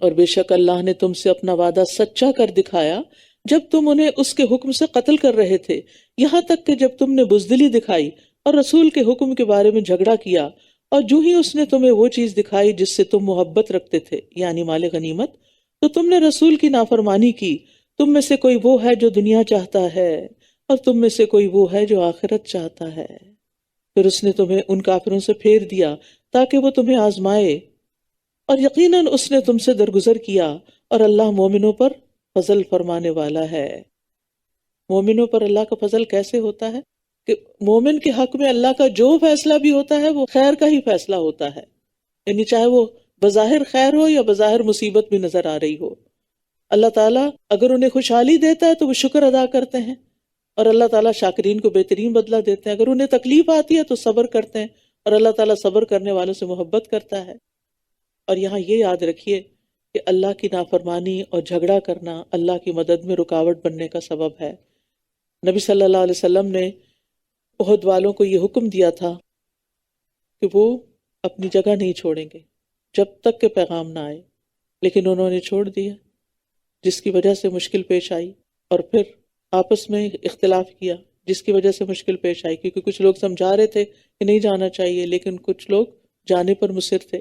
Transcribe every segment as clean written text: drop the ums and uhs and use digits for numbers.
اور بے شک اللہ نے تم سے اپنا وعدہ سچا کر دکھایا جب تم انہیں اس کے حکم سے قتل کر رہے تھے، یہاں تک کہ جب تم نے بزدلی دکھائی اور رسول کے حکم کے بارے میں جھگڑا کیا، اور جو ہی اس نے تمہیں وہ چیز دکھائی جس سے تم محبت رکھتے تھے، یعنی مال غنیمت، تو تم نے رسول کی نافرمانی کی۔ تم میں سے کوئی وہ ہے جو دنیا چاہتا ہے اور تم میں سے کوئی وہ ہے جو آخرت چاہتا ہے۔ پھر اس نے تمہیں ان کافروں سے پھیر دیا تاکہ وہ تمہیں آزمائے، اور یقیناً اس نے تم سے درگزر کیا، اور اللہ مومنوں پر فضل فرمانے والا ہے۔ مومنوں پر اللہ کا فضل کیسے ہوتا ہے کہ مومن کے حق میں اللہ کا جو فیصلہ بھی ہوتا ہے وہ خیر کا ہی فیصلہ ہوتا ہے، یعنی چاہے وہ بظاہر خیر ہو یا بظاہر مصیبت بھی نظر آ رہی ہو۔ اللہ تعالیٰ اگر انہیں خوشحالی دیتا ہے تو وہ شکر ادا کرتے ہیں، اور اللہ تعالیٰ شاکرین کو بہترین بدلہ دیتے ہیں۔ اگر انہیں تکلیف آتی ہے تو صبر کرتے ہیں، اور اللہ تعالیٰ صبر کرنے والوں سے محبت کرتا ہے۔ اور یہاں یہ یاد رکھیے کہ اللہ کی نافرمانی اور جھگڑا کرنا اللہ کی مدد میں رکاوٹ بننے کا سبب ہے۔ نبی صلی اللہ علیہ وسلم نے احد والوں کو یہ حکم دیا تھا کہ وہ اپنی جگہ نہیں چھوڑیں گے جب تک کہ پیغام نہ آئے، لیکن انہوں نے چھوڑ دیا، جس کی وجہ سے مشکل پیش آئی، اور پھر آپس میں اختلاف کیا جس کی وجہ سے مشکل پیش آئی، کیونکہ کچھ لوگ سمجھا رہے تھے کہ نہیں جانا چاہیے، لیکن کچھ لوگ جانے پر مصر تھے۔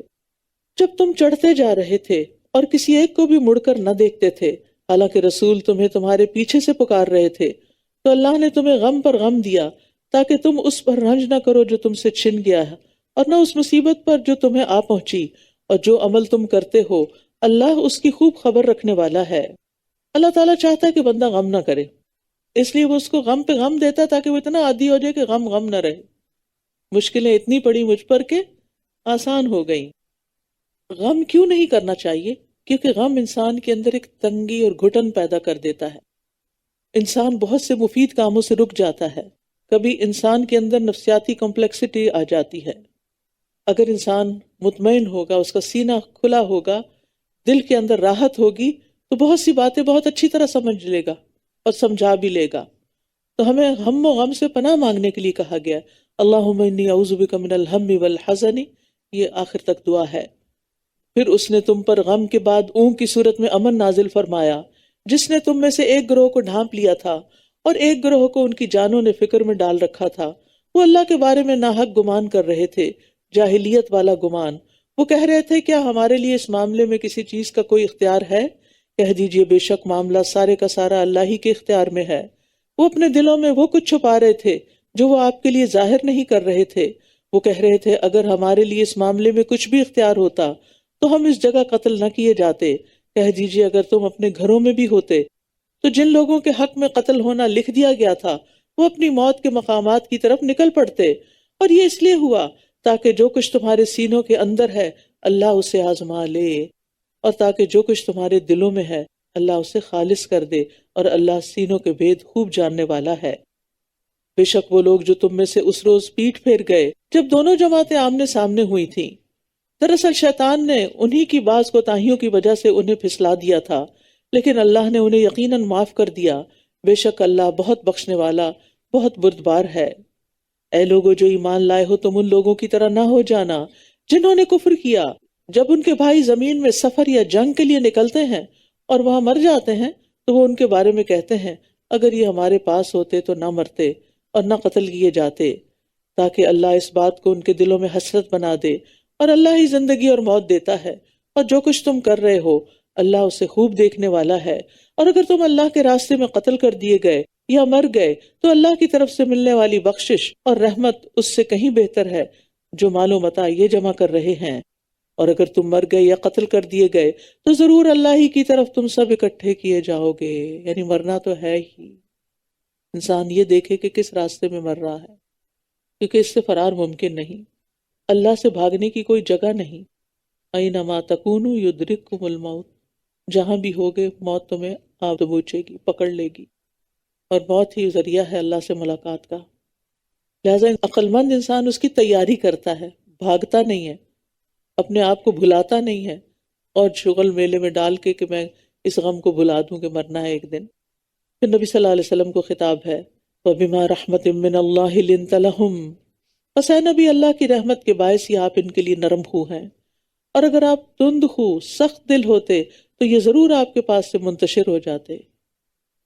جب تم چڑھتے جا رہے تھے اور کسی ایک کو بھی مڑ کر نہ دیکھتے تھے، حالانکہ رسول تمہیں تمہارے پیچھے سے پکار رہے تھے، تو اللہ نے تمہیں غم پر غم دیا تاکہ تم اس پر رنج نہ کرو جو تم سے چھن گیا ہے، اور نہ اس مصیبت پر جو تمہیں آ پہنچی، اور جو عمل تم کرتے ہو اللہ اس کی خوب خبر رکھنے والا ہے۔ اللہ تعالیٰ چاہتا ہے کہ بندہ غم نہ کرے، اس لیے وہ اس کو غم پہ غم دیتا ہے تاکہ وہ اتنا عادی ہو جائے کہ غم غم نہ رہے۔ مشکلیں اتنی پڑی مجھ پر کہ آسان ہو گئیں۔ غم کیوں نہیں کرنا چاہیے؟ کیونکہ غم انسان کے اندر ایک تنگی اور گھٹن پیدا کر دیتا ہے، انسان بہت سے مفید کاموں سے رک جاتا ہے، کبھی انسان کے اندر نفسیاتی کمپلیکسٹی آ جاتی ہے۔ اگر انسان مطمئن ہوگا، اس کا سینہ کھلا ہوگا، دل کے اندر راحت ہوگی، تو بہت سی باتیں بہت اچھی طرح سمجھ لے گا اور سمجھا بھی لے گا۔ تو ہمیں ہم و غم سے پناہ مانگنے کے لیے کہا گیا، اللہم انی اعوذ بک من الہم والحزن، یہ آخر تک دعا ہے۔ پھر اس نے تم پر غم کے بعد اونگ کی صورت میں امن نازل فرمایا، جس نے تم میں سے ایک گروہ کو ڈھانپ لیا تھا اور ایک گروہ کو ان کی جانوں نے فکر میں ڈال رکھا تھا۔ وہ اللہ کے بارے میں ناحق گمان کر رہے تھے، جاہلیت والا گمان۔ وہ کہہ رہے تھے کیا ہمارے لیے اس معاملے میں کسی چیز کا کوئی اختیار ہے؟ کہہ دیجئے بے شک معاملہ سارے کا سارا اللہ ہی کے اختیار میں ہے۔ وہ اپنے دلوں میں وہ کچھ چھپا رہے تھے جو وہ آپ کے لیے ظاہر نہیں کر رہے تھے۔ وہ کہہ رہے تھے اگر ہمارے لیے اس معاملے میں کچھ بھی اختیار ہوتا تو ہم اس جگہ قتل نہ کیے جاتے۔ کہہ دیجئے اگر تم اپنے گھروں میں بھی ہوتے تو جن لوگوں کے حق میں قتل ہونا لکھ دیا گیا تھا وہ اپنی موت کے مقامات کی طرف نکل پڑتے، اور یہ اس لیے ہوا تاکہ جو کچھ تمہارے سینوں کے اندر ہے اللہ اسے آزما لے، اور تاکہ جو کچھ تمہارے دلوں میں ہے اللہ اسے خالص کر دے، اور اللہ سینوں کے بھید خوب جاننے والا ہے۔ بے شک وہ لوگ جو تم میں سے اس روز پیٹ پھیر گئے جب دونوں جماعتیں آمنے سامنے ہوئی تھیں، دراصل شیطان نے انہی کی بعض کوتاہیوں کی وجہ سے انہیں پھسلا دیا تھا، لیکن اللہ نے انہیں یقیناً معاف کر دیا۔ بے شک اللہ بہت بخشنے والا، بہت بردبار ہے۔ اے لوگو جو ایمان لائے ہو تم ان لوگوں کی طرح نہ ہو جانا جنہوں نے کفر کیا، جب ان کے بھائی زمین میں سفر یا جنگ کے لیے نکلتے ہیں اور وہاں مر جاتے ہیں تو وہ ان کے بارے میں کہتے ہیں اگر یہ ہمارے پاس ہوتے تو نہ مرتے اور نہ قتل کیے جاتے، تاکہ اللہ اس بات کو ان کے دلوں میں حسرت بنا دے، اور اللہ ہی زندگی اور موت دیتا ہے، اور جو کچھ تم کر رہے ہو اللہ اسے خوب دیکھنے والا ہے۔ اور اگر تم اللہ کے راستے میں قتل کر دیے گئے یا مر گئے تو اللہ کی طرف سے ملنے والی بخشش اور رحمت اس سے کہیں بہتر ہے جو مال و متاع یہ جمع کر رہے ہیں۔ اور اگر تم مر گئے یا قتل کر دیے گئے تو ضرور اللہ ہی کی طرف تم سب اکٹھے کیے جاؤ گے، یعنی مرنا تو ہے ہی۔ انسان یہ دیکھے کہ کس راستے میں مر رہا ہے، کیونکہ اس سے فرار ممکن نہیں، اللہ سے بھاگنے کی کوئی جگہ نہیں۔ اینما تکونوا یدرککم الموت، جہاں بھی ہوگے موت تمہیں آ دبوچے گی، پکڑ لے گی، اور موت ہی ذریعہ ہے اللہ سے ملاقات کا۔ لہٰذا عقل مند انسان اس کی تیاری کرتا ہے، بھاگتا نہیں ہے، اپنے آپ کو بھلاتا نہیں ہے اور شغل میلے میں ڈال کے کہ میں اس غم کو بھلا دوں کہ مرنا ہے ایک دن۔ پھر نبی صلی اللہ علیہ وسلم کو خطاب ہے، وَبِمَا رَحْمَةٍ مِّنَ اللَّهِ لِنْتَ لَهُمْ، پس اے نبی اللہ کی رحمت کے باعث ہی آپ ان کے لیے نرم خو ہیں۔ اور اگر آپ تند خو سخت دل ہوتے تو یہ ضرور آپ کے پاس سے منتشر ہو جاتے۔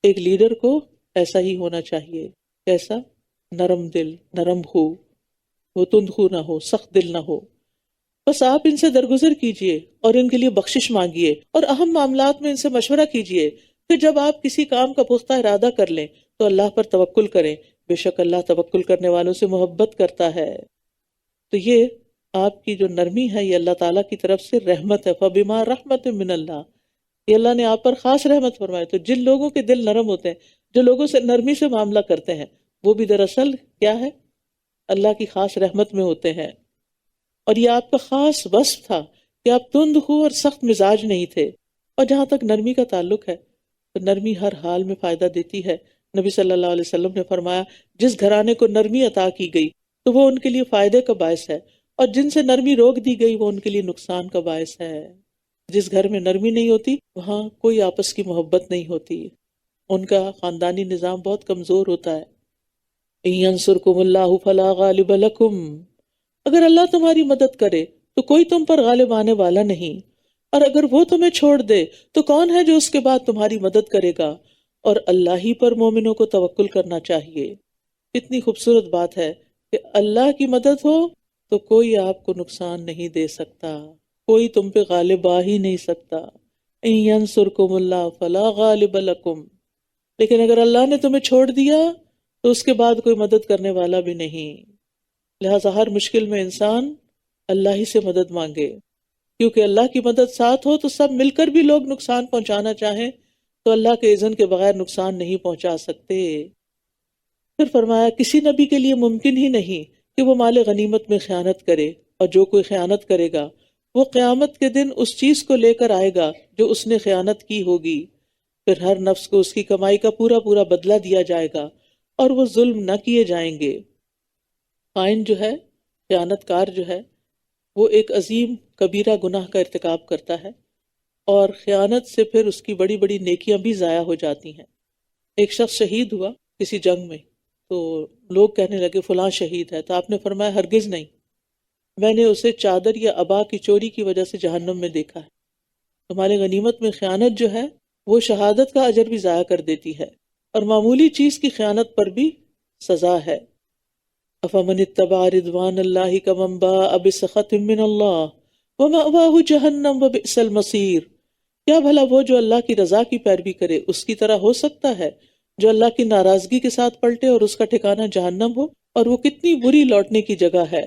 ایک لیڈر کو ایسا ہی ہونا چاہیے۔ کیسا؟ نرم دل، نرم خو، وہ تند خو نہ ہو، سخت دل نہ ہو۔ بس آپ ان سے درگزر کیجئے اور ان کے لیے بخشش مانگیے اور اہم معاملات میں ان سے مشورہ کیجئے۔ پھر جب آپ کسی کام کا پختہ ارادہ کر لیں تو اللہ پر توکل کریں، بے شک اللہ توکل کرنے والوں سے محبت کرتا ہے۔ تو یہ آپ کی جو نرمی ہے یہ اللہ تعالیٰ کی طرف سے رحمت ہے۔ فَبِمَا رَحْمَةٍ مِّنَ اللَّهِ، یہ اللہ نے آپ پر خاص رحمت فرمائی۔ تو جن لوگوں کے دل نرم ہوتے ہیں، جو لوگوں سے نرمی سے معاملہ کرتے ہیں، وہ بھی دراصل کیا ہے؟ اللہ کی خاص رحمت میں ہوتے ہیں۔ اور یہ آپ کا خاص وصف تھا کہ آپ تند خو اور سخت مزاج نہیں تھے۔ اور جہاں تک نرمی کا تعلق ہے تو نرمی ہر حال میں فائدہ دیتی ہے۔ نبی صلی اللہ علیہ وسلم نے فرمایا جس گھرانے کو نرمی عطا کی گئی تو وہ ان کے لیے فائدے کا باعث ہے، اور جن سے نرمی روک دی گئی وہ ان کے لیے نقصان کا باعث ہے۔ جس گھر میں نرمی نہیں ہوتی وہاں کوئی آپس کی محبت نہیں ہوتی، ان کا خاندانی نظام بہت کمزور ہوتا ہے۔ إِن يَنصُرْكُمُ اللَّهُ فَلَا غَالِبَ لَكُمْ، اگر اللہ تمہاری مدد کرے تو کوئی تم پر غالب آنے والا نہیں، اور اگر وہ تمہیں چھوڑ دے تو کون ہے جو اس کے بعد تمہاری مدد کرے گا، اور اللہ ہی پر مومنوں کو توکل کرنا چاہیے۔ اتنی خوبصورت بات ہے کہ اللہ کی مدد ہو تو کوئی آپ کو نقصان نہیں دے سکتا، کوئی تم پہ غالب آ ہی نہیں سکتا۔ إِن يَنصُرْكُمُ اللَّهُ فَلَا غَالِبَ لَكُمْ، لیکن اگر اللہ نے تمہیں چھوڑ دیا تو اس کے بعد کوئی مدد کرنے والا بھی نہیں۔ لہٰذا ہر مشکل میں انسان اللہ ہی سے مدد مانگے، کیونکہ اللہ کی مدد ساتھ ہو تو سب مل کر بھی لوگ نقصان پہنچانا چاہیں تو اللہ کے اذن کے بغیر نقصان نہیں پہنچا سکتے۔ پھر فرمایا کسی نبی کے لیے ممکن ہی نہیں کہ وہ مال غنیمت میں خیانت کرے، اور جو کوئی خیانت کرے گا وہ قیامت کے دن اس چیز کو لے کر آئے گا جو اس نے خیانت کی ہوگی، پھر ہر نفس کو اس کی کمائی کا پورا پورا بدلہ دیا جائے گا اور وہ ظلم نہ کیے جائیں گے۔ خائن جو ہے، خیانت کار جو ہے، وہ ایک عظیم کبیرہ گناہ کا ارتکاب کرتا ہے، اور خیانت سے پھر اس کی بڑی بڑی نیکیاں بھی ضائع ہو جاتی ہیں۔ ایک شخص شہید ہوا کسی جنگ میں، تو لوگ کہنے لگے فلاں شہید ہے، تو آپ نے فرمایا ہرگز نہیں، میں نے اسے چادر یا عبا کی چوری کی وجہ سے جہنم میں دیکھا ہے۔ تو مال غنیمت میں خیانت جو ہے وہ شہادت کا اجر بھی ضائع کر دیتی ہے، اور معمولی چیز کی خیانت پر بھی سزا ہے۔ افمن اتبع رضوان اللہ کمن باء بسخط من اللہ ومأواہ جہنم وبئس المصیر، کیا بھلا وہ جو اللہ کی رضا کی پیروی کرے اس کی طرح ہو سکتا ہے جو اللہ کی ناراضگی کے ساتھ پلٹے اور اس کا ٹھکانہ جہنم ہو، اور وہ کتنی بری لوٹنے کی جگہ ہے۔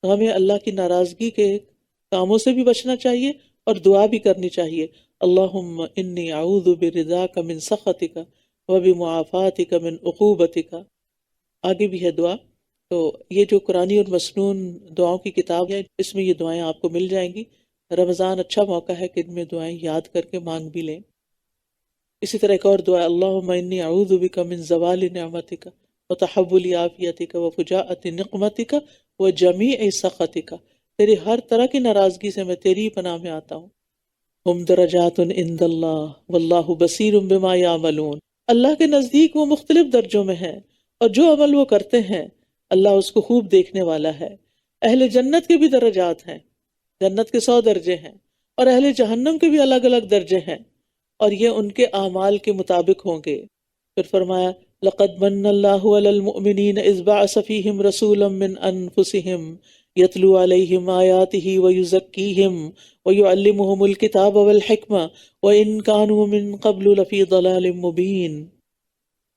تو ہمیں اللہ کی ناراضگی کے کاموں سے بھی بچنا چاہیے اور دعا بھی کرنی چاہیے، اللہم انی اعوذ برضاک من سخطک وبمعافاتک من عقوبتک۔ آگے بھی ہے دعا۔ تو یہ جو قرآنی اور مسنون دعاؤں کی کتاب ہے اس میں یہ دعائیں آپ کو مل جائیں گی۔ رمضان اچھا موقع ہے کہ ان میں دعائیں یاد کر کے مانگ بھی لیں۔ اسی طرح ایک اور دعا، اللہم انی اعوذ بک من زوال نعمتک وتحول عافیتک وفجاءۃ نقمتک وجمیع سخطک، تیری ہر طرح کی ناراضگی سے میں تیری پناہ میں آتا ہوں۔ ہم درجات عند اللہ واللہ بصیر بما یعملون، اللہ کے نزدیک وہ مختلف درجوں میں ہیں اور جو عمل وہ کرتے ہیں اللہ اس کو خوب دیکھنے والا ہے۔ اہل جنت کے بھی درجات ہیں، جنت کے 100 درجے ہیں، اور اہل جہنم کے بھی الگ الگ درجے ہیں، اور یہ ان کے اعمال کے مطابق ہوں گے۔ پھر فرمایا لقد من اللہ علی المؤمنین اذ بعث فیہم رسولا من انفسہم یتلو علیہم آیاتہ ویزکیہم ویعلمہم الکتاب والحکمہ وان کانوا من قبل لفی ضلال مبین۔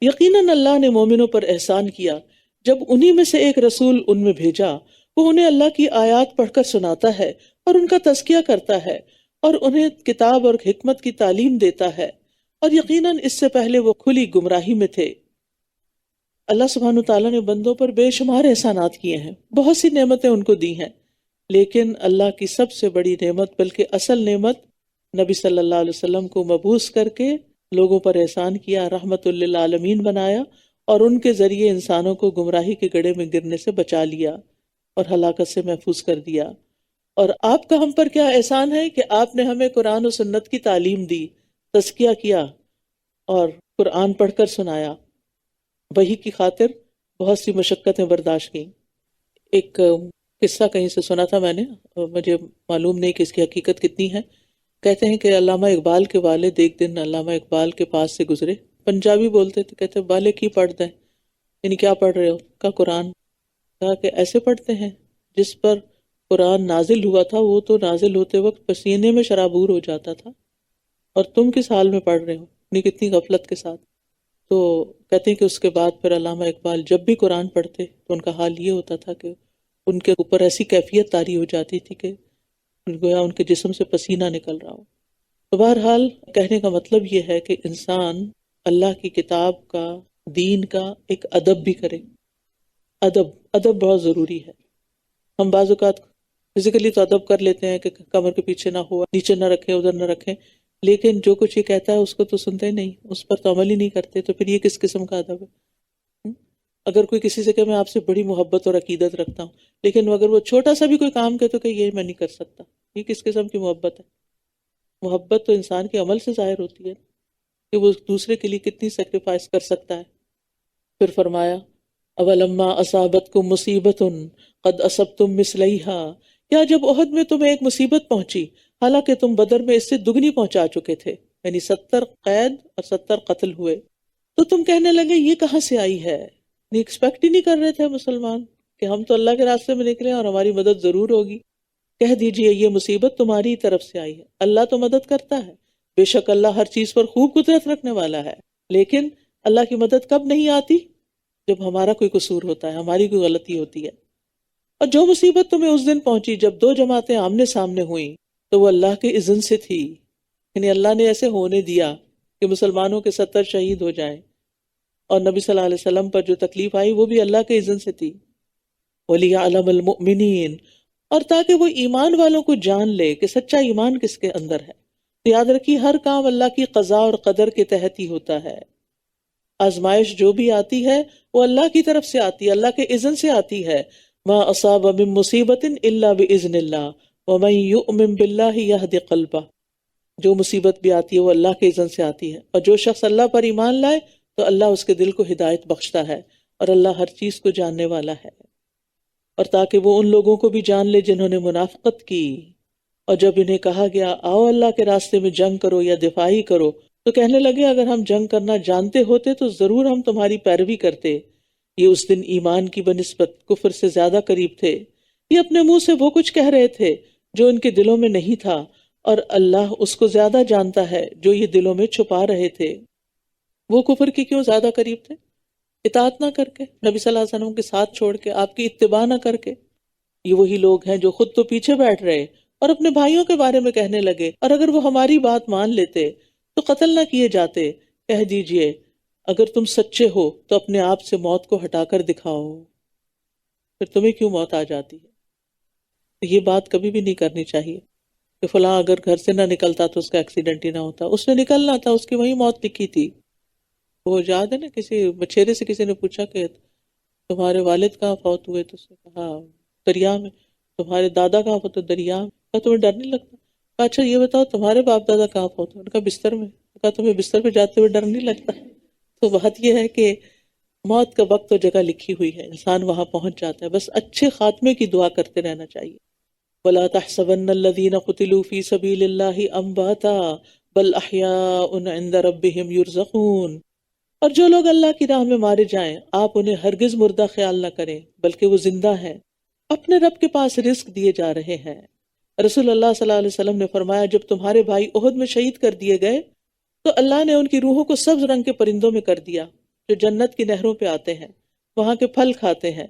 یقیناً اللہ نے مومنوں پر احسان کیا جب انہی میں سے ایک رسول ان میں بھیجا، وہ انہیں اللہ کی آیات پڑھ کر سناتا ہے اور ان کا تزکیہ کرتا ہے اور انہیں کتاب اور حکمت کی تعلیم دیتا ہے، اور یقیناً اس سے پہلے وہ کھلی گمراہی میں تھے۔ اللہ سبحانہ تعالیٰ نے بندوں پر بے شمار احسانات کیے ہیں، بہت سی نعمتیں ان کو دی ہیں، لیکن اللہ کی سب سے بڑی نعمت بلکہ اصل نعمت نبی صلی اللہ علیہ وسلم کو مبعوث کر کے لوگوں پر احسان کیا، رحمت للعالمین بنایا، اور ان کے ذریعے انسانوں کو گمراہی کے گڑھے میں گرنے سے بچا لیا اور ہلاکت سے محفوظ کر دیا۔ اور آپ کا ہم پر کیا احسان ہے کہ آپ نے ہمیں قرآن و سنت کی تعلیم دی، تزکیہ کیا اور قرآن پڑھ کر سنایا، وحی کی خاطر بہت سی مشقتیں برداشت کی۔ ایک قصہ کہیں سے سنا تھا میں نے، مجھے معلوم نہیں کہ اس کی حقیقت کتنی ہے۔ کہتے ہیں کہ علامہ اقبال کے والد ایک دن علامہ اقبال کے پاس سے گزرے، پنجابی بولتے تھے، کہتے بالے کی پڑھ دیں، یعنی کیا پڑھ رہے ہو؟ کہا قرآن۔ کہا کہ ایسے پڑھتے ہیں جس پر قرآن نازل ہوا تھا وہ تو نازل ہوتے وقت پسینے میں شرابور ہو جاتا تھا، اور تم کس حال میں پڑھ رہے ہو، یعنی کتنی غفلت کے ساتھ۔ تو کہتے ہیں کہ اس کے بعد پھر علامہ اقبال جب بھی قرآن پڑھتے تو ان کا حال یہ ہوتا تھا کہ ان کے اوپر ایسی کیفیت طاری ہو جاتی تھی کہ گویا ان کے جسم سے پسینہ نکل رہا ہو۔ تو بہرحال کہنے کا مطلب یہ ہے کہ انسان اللہ کی کتاب کا، دین کا ایک ادب بھی کرے۔ ادب بہت ضروری ہے۔ ہم بعض اوقات فزیکلی تو ادب کر لیتے ہیں کہ کمر کے پیچھے نہ ہو، نیچے نہ رکھیں، ادھر نہ رکھیں، لیکن جو کچھ یہ کہتا ہے اس کو تو سنتے ہی نہیں، اس پر تو عمل ہی نہیں کرتے، تو پھر یہ کس قسم کا ادب ہے؟ اگر کوئی کسی سے کہ میں آپ سے بڑی محبت اور عقیدت رکھتا ہوں، لیکن اگر وہ چھوٹا سا بھی کوئی کام کہ تو کہ یہ میں نہیں کر سکتا، یہ کس قسم کی محبت ہے؟ محبت تو انسان کے عمل سے ظاہر ہوتی ہے کہ وہ دوسرے کے لیے کتنی سیکریفائس کر سکتا ہے۔ پھر فرمایا اولما اصابتکم مصیبت قد اصبتم مثلیہا، کیا جب احد میں تمہیں ایک مصیبت پہنچی حالانکہ تم بدر میں اس سے دگنی پہنچا چکے تھے، یعنی 70 قید اور 70 قتل ہوئے، تو تم کہنے لگے یہ کہاں سے آئی ہے؟ نہیں ایکسپیکٹ ہی نہیں کر رہے تھے مسلمان کہ ہم تو اللہ کے راستے میں نکلے اور ہماری مدد ضرور ہوگی۔ کہہ دیجئے یہ مصیبت تمہاری طرف سے آئی ہے، اللہ تو مدد کرتا ہے، بے شک اللہ ہر چیز پر خوب قدرت رکھنے والا ہے، لیکن اللہ کی مدد کب نہیں آتی؟ جب ہمارا کوئی قصور ہوتا ہے، ہماری کوئی غلطی ہوتی ہے۔ اور جو مصیبت تمہیں اس دن پہنچی جب دو جماعتیں آمنے سامنے ہوئیں تو وہ اللہ کے اذن سے تھی، یعنی اللہ نے ایسے ہونے دیا کہ مسلمانوں کے 70 شہید ہو جائیں، اور نبی صلی اللہ علیہ وسلم پر جو تکلیف آئی وہ بھی اللہ کے اذن سے تھی۔ وَلِيَعْلَمَ الْمُؤْمِنِينَ، اور تاکہ وہ ایمان والوں کو جان لے کہ سچا ایمان کس کے اندر ہے۔ تو یاد رکھیے ہر کام اللہ کی قضاء اور قدر کے تحت ہی ہوتا ہے۔ آزمائش جو بھی آتی ہے وہ اللہ کی طرف سے آتی ہے، اللہ کے اذن سے آتی ہے۔ ما اصاب من مصیبت الا باذن اللہ ومن یؤمن باللہ یہد قلبہ، جو مصیبت بھی آتی ہے وہ اللہ کے اذن سے آتی ہے، اور جو شخص اللہ پر ایمان لائے تو اللہ اس کے دل کو ہدایت بخشتا ہے، اور اللہ ہر چیز کو جاننے والا ہے۔ اور تاکہ وہ ان لوگوں کو بھی جان لے جنہوں نے منافقت کی، اور جب انہیں کہا گیا آؤ اللہ کے راستے میں جنگ کرو یا دفاعی کرو تو کہنے لگے اگر ہم جنگ کرنا جانتے ہوتے تو ضرور ہم تمہاری پیروی کرتے۔ یہ اس دن ایمان کی بنسبت کفر سے زیادہ قریب تھے، یہ اپنے منہ سے وہ کچھ کہہ رہے تھے جو ان کے دلوں میں نہیں تھا، اور اللہ اس کو زیادہ جانتا ہے جو یہ دلوں میں چھپا رہے تھے۔ وہ کفر کی کیوں زیادہ قریب تھے؟ اطاعت نہ کر کے، نبی صلی اللہ علیہ وسلم کے ساتھ چھوڑ کے، آپ کی اتباع نہ کر کے۔ یہ وہی لوگ ہیں جو خود تو پیچھے بیٹھ رہے اور اپنے بھائیوں کے بارے میں کہنے لگے اور اگر وہ ہماری بات مان لیتے تو قتل نہ کیے جاتے۔ کہہ دیجئے اگر تم سچے ہو تو اپنے آپ سے موت کو ہٹا کر دکھاؤ، پھر تمہیں کیوں موت آ جاتی ہے؟ یہ بات کبھی بھی نہیں کرنی چاہیے کہ فلاں اگر گھر سے نہ نکلتا تو اس کا ایکسیڈنٹ ہی نہ ہوتا، اس نے نکلنا تھا، اس کی وہی موت لکھی تھی۔ وہ یاد ہے نا کسی مچھیرے سے کسی نے پوچھا کہ تمہارے والد کہاں فوت ہوئے، تو اس نے کہا دریا میں۔ تمہارے دادا کہاں فوت ہوئے؟ دریا میں۔ کہا تمہیں ڈر نہیں لگتا؟ کہا اچھا یہ بتاؤ تمہارے باپ دادا کہاں فوت ہوئے؟ کہا بستر میں۔ کہا تمہیں بستر پہ جاتے ہوئے ڈر نہیں لگتا؟ تو بات یہ ہے کہ موت کا وقت اور جگہ لکھی ہوئی ہے، انسان وہاں پہنچ جاتا ہے، بس اچھے خاتمے کی دعا کرتے رہنا چاہیے۔ وَلَا تَحْسَبَنَّ الَّذِينَ قُتِلُوا فِي سَبِيلِ اللَّهِ أَمْوَاتًا بَلْ أَحْيَاءٌ عِندَ رَبِّهِمْ يُرْزَقُونَ، اور جو لوگ اللہ کی راہ میں مارے جائیں آپ انہیں ہرگز مردہ خیال نہ کریں بلکہ وہ زندہ ہیں، اپنے رب کے پاس رزق دیے جا رہے ہیں۔ رسول اللہ صلی اللہ علیہ وسلم نے فرمایا جب تمہارے بھائی احد میں شہید کر دیے گئے تو اللہ نے ان کی روحوں کو سبز رنگ کے پرندوں میں کر دیا جو جنت کی نہروں پہ آتے ہیں، وہاں کے پھل کھاتے ہیں،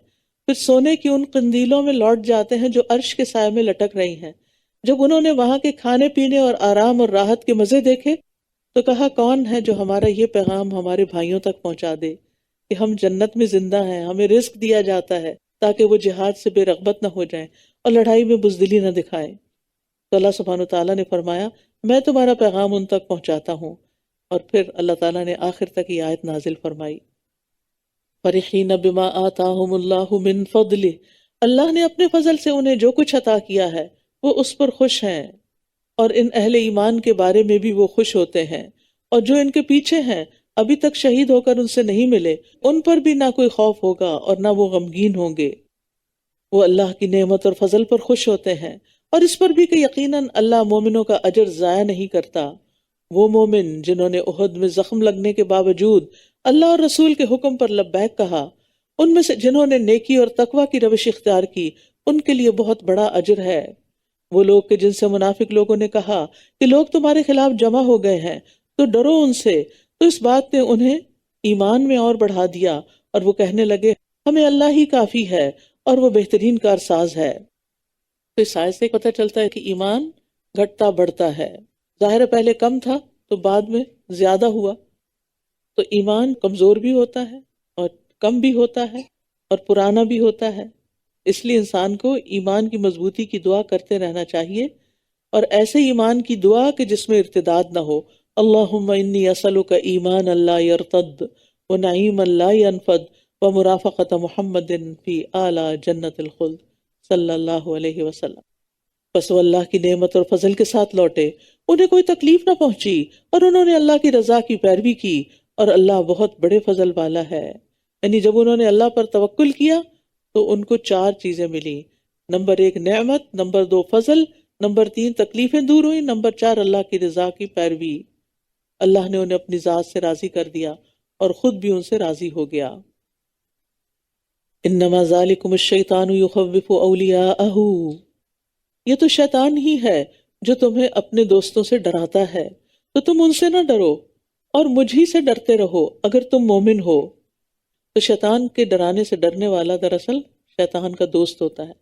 پھر سونے کی ان قندیلوں میں لوٹ جاتے ہیں جو عرش کے سائے میں لٹک رہی ہیں۔ جب انہوں نے وہاں کے کھانے پینے اور آرام اور راحت کے مزے دیکھے تو کہا کون ہے جو ہمارا یہ پیغام ہمارے بھائیوں تک پہنچا دے کہ ہم جنت میں زندہ ہیں، ہمیں رزق دیا جاتا ہے تاکہ وہ جہاد سے بے رغبت نہ ہو جائیں اور لڑائی میں بزدلی نہ دکھائیں۔ تو اللہ سبحانہ وتعالیٰ نے فرمایا میں تمہارا پیغام ان تک پہنچاتا ہوں، اور پھر اللہ تعالیٰ نے آخر تک یہ آیت نازل فرمائی فرحین بما آتاہم اللہ من فضلہ، اللہ نے اپنے فضل سے انہیں جو کچھ عطا کیا ہے وہ اس پر خوش ہیں، اور ان اہل ایمان کے بارے میں بھی وہ خوش ہوتے ہیں، اور جو ان کے پیچھے ہیں ابھی تک شہید ہو کر ان سے نہیں ملے ان پر بھی نہ کوئی خوف ہوگا اور نہ وہ غمگین ہوں گے۔ وہ اللہ کی نعمت اور فضل پر خوش ہوتے ہیں، اور اس پر بھی کہ یقیناً اللہ مومنوں کا اجر ضائع نہیں کرتا۔ وہ مومن جنہوں نے احد میں زخم لگنے کے باوجود اللہ اور رسول کے حکم پر لبیک کہا، ان میں سے جنہوں نے نیکی اور تقوی کی روش اختیار کی، ان کے لیے بہت بڑا اجر ہے۔ وہ لوگ کہ جن سے منافق لوگوں نے کہا کہ لوگ تمہارے خلاف جمع ہو گئے ہیں تو ڈرو ان سے، تو اس بات نے انہیں ایمان میں اور بڑھا دیا، اور وہ کہنے لگے ہمیں اللہ ہی کافی ہے اور وہ بہترین کارساز ہے۔ تو اس آیت سے پتہ چلتا ہے کہ ایمان گھٹتا بڑھتا ہے۔ ظاہر ہے پہلے کم تھا تو بعد میں زیادہ ہوا، تو ایمان کمزور بھی ہوتا ہے اور کم بھی ہوتا ہے اور پرانا بھی ہوتا ہے۔ اس لیے انسان کو ایمان کی مضبوطی کی دعا کرتے رہنا چاہیے، اور ایسے ایمان کی دعا کہ جس میں ارتداد نہ ہو۔ اللہم انی اسألک ایمان لا یرتد و نعیم لا ینفد و مرافقت محمد فی اعلی جنت الخلد صلی اللہ علیہ وسلم۔ بس وہ اللہ کی نعمت اور فضل کے ساتھ لوٹے، انہیں کوئی تکلیف نہ پہنچی، اور انہوں نے اللہ کی رضا کی پیروی کی، اور اللہ بہت بڑے فضل والا ہے۔ یعنی جب انہوں نے اللہ پر توکل کیا تو ان کو 4 چیزیں ملی۔ نمبر 1 نعمت، نمبر 2 فضل، نمبر 3 تکلیفیں دور ہوئی، نمبر 4 اللہ کی رضا کی پیروی۔ اللہ نے انہیں اپنی ذات سے راضی کر دیا اور خود بھی ان سے راضی ہو گیا۔ انما ذالکم الشیطان یخوف اولیاءہ، یہ تو شیطان ہی ہے جو تمہیں اپنے دوستوں سے ڈراتا ہے، تو تم ان سے نہ ڈرو اور مجھ ہی سے ڈرتے رہو اگر تم مومن ہو۔ تو شیطان کے ڈرانے سے ڈرنے والا دراصل شیطان کا دوست ہوتا ہے۔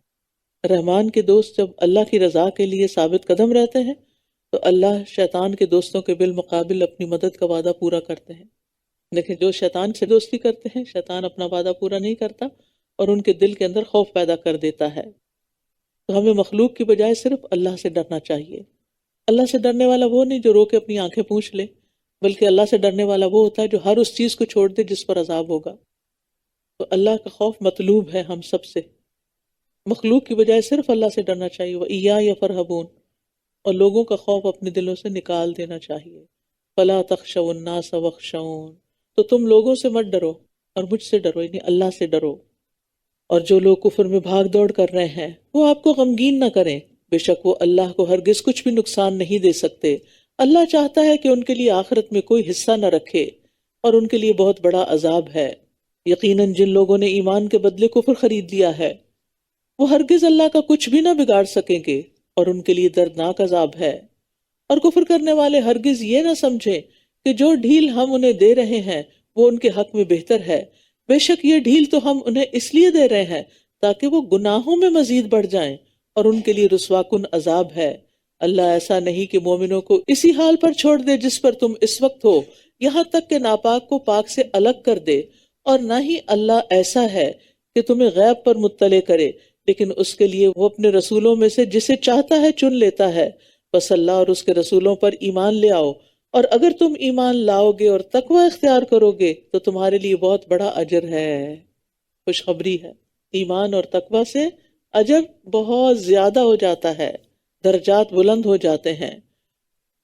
رحمان کے دوست جب اللہ کی رضا کے لیے ثابت قدم رہتے ہیں تو اللہ شیطان کے دوستوں کے بالمقابل اپنی مدد کا وعدہ پورا کرتے ہیں۔ لیکن جو شیطان سے دوستی کرتے ہیں، شیطان اپنا وعدہ پورا نہیں کرتا اور ان کے دل کے اندر خوف پیدا کر دیتا ہے۔ تو ہمیں مخلوق کی بجائے صرف اللہ سے ڈرنا چاہیے۔ اللہ سے ڈرنے والا وہ نہیں جو رو کے اپنی آنکھیں پوچھ لے، بلکہ اللہ سے ڈرنے والا وہ ہوتا ہے جو ہر اس چیز کو چھوڑ دے جس پر عذاب ہوگا۔ تو اللہ کا خوف مطلوب ہے ہم سب سے، مخلوق کی بجائے صرف اللہ سے ڈرنا چاہیے۔ وَإِيَّايَ فَارْهَبُونَ، اور لوگوں کا خوف اپنے دلوں سے نکال دینا چاہیے۔ فَلَا تَخْشَوُا النَّاسَ وَاخْشَوْنِ، تو تم لوگوں سے مت ڈرو اور مجھ سے ڈرو، یعنی اللہ سے ڈرو۔ اور جو لوگ کفر میں بھاگ دوڑ کر رہے ہیں وہ آپ کو غمگین نہ کریں، بے شک وہ اللہ کو ہرگز کچھ بھی نقصان نہیں دے سکتے۔ اللہ چاہتا ہے کہ ان کے لیے آخرت میں کوئی حصہ نہ رکھے اور ان کے لیے بہت بڑا عذاب ہے۔ یقیناً جن لوگوں نے ایمان کے بدلے کفر خرید لیا ہے وہ ہرگز اللہ کا کچھ بھی نہ بگاڑ سکیں گے، اور ان کے لیے دردناک عذاب ہے۔ اور کفر کرنے والے ہرگز یہ نہ سمجھیں کہ جو ڈھیل ہم انہیں دے رہے ہیں وہ ان کے حق میں بہتر ہے، بے شک یہ ڈھیل تو ہم انہیں اس لیے دے رہے ہیں تاکہ وہ گناہوں میں مزید بڑھ جائیں، اور ان کے لیے رسوا کن عذاب ہے۔ اللہ ایسا نہیں کہ مومنوں کو اسی حال پر چھوڑ دے جس پر تم اس وقت ہو، یہاں تک کہ ناپاک کو پاک سے الگ کر دے، اور نہ ہی اللہ ایسا ہے کہ تمہیں غیب پر مطلع کرے، لیکن اس کے لیے وہ اپنے رسولوں میں سے جسے چاہتا ہے چن لیتا ہے۔ بس اللہ اور اس کے رسولوں پر ایمان لے آؤ، اور اگر تم ایمان لاؤ گے اور تقوی اختیار کرو گے تو تمہارے لیے بہت بڑا اجر ہے۔ خوشخبری ہے، ایمان اور تقوی سے اجر بہت زیادہ ہو جاتا ہے، درجات بلند ہو جاتے ہیں۔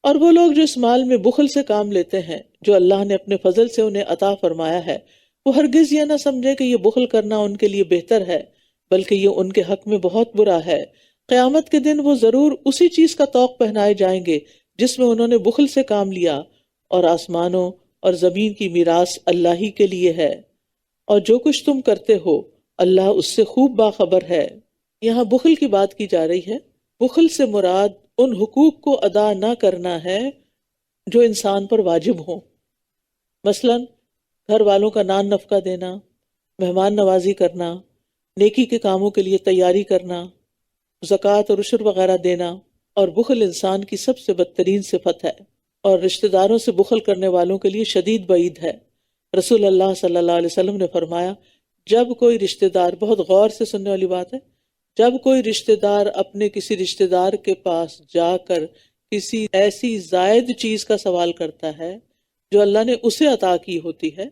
اور وہ لوگ جو اس مال میں بخل سے کام لیتے ہیں جو اللہ نے اپنے فضل سے انہیں عطا فرمایا ہے، وہ ہرگز یہ نہ سمجھے کہ یہ بخل کرنا ان کے لیے بہتر ہے، بلکہ یہ ان کے حق میں بہت برا ہے۔ قیامت کے دن وہ ضرور اسی چیز کا طوق پہنائے جائیں گے جس میں انہوں نے بخل سے کام لیا، اور آسمانوں اور زمین کی میراث اللہ ہی کے لیے ہے، اور جو کچھ تم کرتے ہو اللہ اس سے خوب باخبر ہے۔ یہاں بخل کی بات کی جا رہی ہے۔ بخل سے مراد ان حقوق کو ادا نہ کرنا ہے جو انسان پر واجب ہوں، مثلا گھر والوں کا نان نفقہ دینا، مہمان نوازی کرنا، نیکی کے کاموں کے لیے تیاری کرنا، زکوٰۃ اور عشر وغیرہ دینا۔ اور بخل انسان کی سب سے بدترین صفت ہے، اور رشتہ داروں سے بخل کرنے والوں کے لیے شدید وعید ہے۔ رسول اللہ صلی اللہ علیہ وسلم نے فرمایا، جب کوئی رشتہ دار، بہت غور سے سننے والی بات ہے، جب کوئی رشتہ دار اپنے کسی رشتہ دار کے پاس جا کر کسی ایسی زائد چیز کا سوال کرتا ہے جو اللہ نے اسے عطا کی ہوتی ہے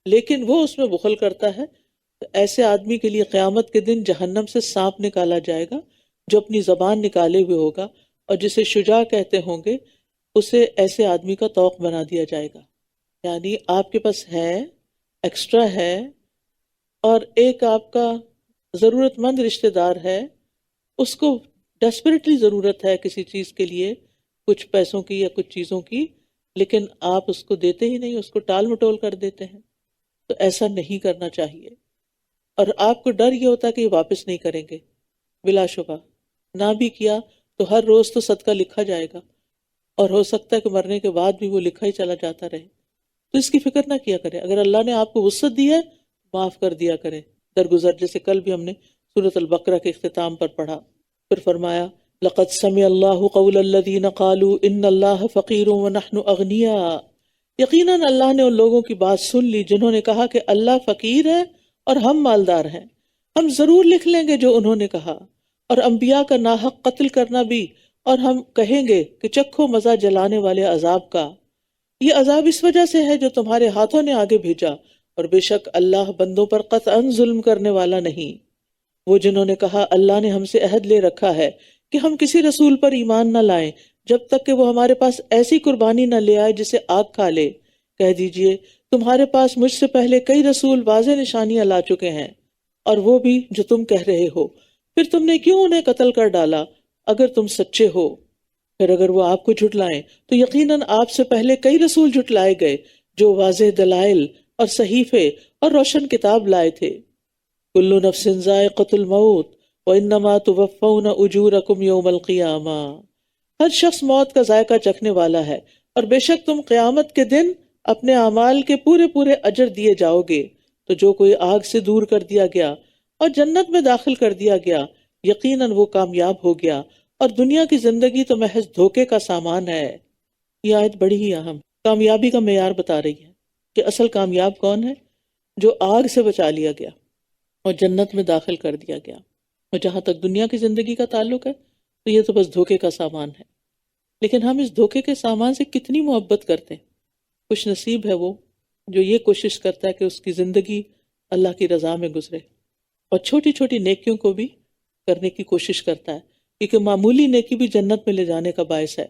لیکن وہ اس میں بخل کرتا ہے، تو ایسے آدمی کے لیے قیامت کے دن جہنم سے سانپ نکالا جائے گا جو اپنی زبان نکالے ہوئے ہوگا، اور جسے شجاع کہتے ہوں گے اسے ایسے آدمی کا طوق بنا دیا جائے گا۔ یعنی آپ کے پاس ہے، ایکسٹرا ہے، اور ایک آپ کا ضرورت مند رشتہ دار ہے، اس کو ڈیسپریٹلی ضرورت ہے کسی چیز کے لیے، کچھ پیسوں کی یا کچھ چیزوں کی، لیکن آپ اس کو دیتے ہی نہیں، اس کو ٹال مٹول کر دیتے ہیں، تو ایسا نہیں کرنا چاہیے۔ اور آپ کو ڈر یہ ہوتا ہے کہ یہ واپس نہیں کریں گے، بلا شبہ نہ بھی کیا تو ہر روز تو صدقہ لکھا جائے گا، اور ہو سکتا ہے کہ مرنے کے بعد بھی وہ لکھا ہی چلا جاتا رہے، تو اس کی فکر نہ کیا کریں۔ اگر اللہ نے آپ کو وسعت دی ہے، معاف کر دیا کریں درگزر، جیسے کل بھی ہم نے سورۃ البقرہ کے اختتام پر پڑھا۔ پھر فرمایا لقد سمع اللہ قول الذین قالوا ان اللہ فقیر ونحن اغنیاء، یقیناً اللہ نے ان لوگوں کی بات سن لی جنہوں نے کہا کہ اللہ فقیر ہے اور ہم مالدار ہیں، ہم ضرور لکھ لیں گے جو انہوں نے کہا، اور انبیاء کا ناحق قتل کرنا بھی، اور ہم کہیں گے کہ چکھو مزہ جلانے والے عذاب کا، یہ عذاب اس وجہ سے ہے جو تمہارے ہاتھوں نے آگے بھیجا، اور بے شک اللہ بندوں پر قطعاً ظلم کرنے والا نہیں۔ وہ جنہوں نے کہا اللہ نے ہم سے عہد لے رکھا ہے کہ ہم کسی رسول پر ایمان نہ لائیں جب تک کہ وہ ہمارے پاس ایسی قربانی نہ لے آئے جسے آگ کھا لے، کہہ دیجئے تمہارے پاس مجھ سے پہلے کئی رسول واضح نشانیاں لا چکے ہیں، اور وہ بھی جو تم کہہ رہے ہو، پھر تم نے کیوں انہیں قتل کر ڈالا اگر تم سچے ہو؟ پھر اگر وہ آپ کو جھٹلائیں تو یقیناً آپ سے پہلے کئی رسول جھٹلائے گئے جو واضح دلائل اور صحیفے اور روشن کتاب لائے تھے۔ کل نفس ذائقۃ الموت وانما توفون اجورکم یوم القیامہ، ہر شخص موت کا ذائقہ چکھنے والا ہے، اور بے شک تم قیامت کے دن اپنے اعمال کے پورے پورے اجر دیے جاؤ گے۔ تو جو کوئی آگ سے دور کر دیا گیا اور جنت میں داخل کر دیا گیا، یقیناً وہ کامیاب ہو گیا، اور دنیا کی زندگی تو محض دھوکے کا سامان ہے۔ یہ آیت بڑی ہی اہم کامیابی کا معیار بتا رہی ہے کہ اصل کامیاب کون ہے؟ جو آگ سے بچا لیا گیا اور جنت میں داخل کر دیا گیا۔ اور جہاں تک دنیا کی زندگی کا تعلق ہے تو یہ تو بس دھوکے کا سامان ہے، لیکن ہم اس دھوکے کے سامان سے کتنی محبت کرتے ہیں۔ خوش نصیب ہے وہ جو یہ کوشش کرتا ہے کہ اس کی زندگی اللہ کی رضا میں گزرے، اور چھوٹی چھوٹی نیکیوں کو بھی کرنے کی کوشش کرتا ہے، کیونکہ معمولی نیکی بھی جنت میں لے جانے کا باعث ہے۔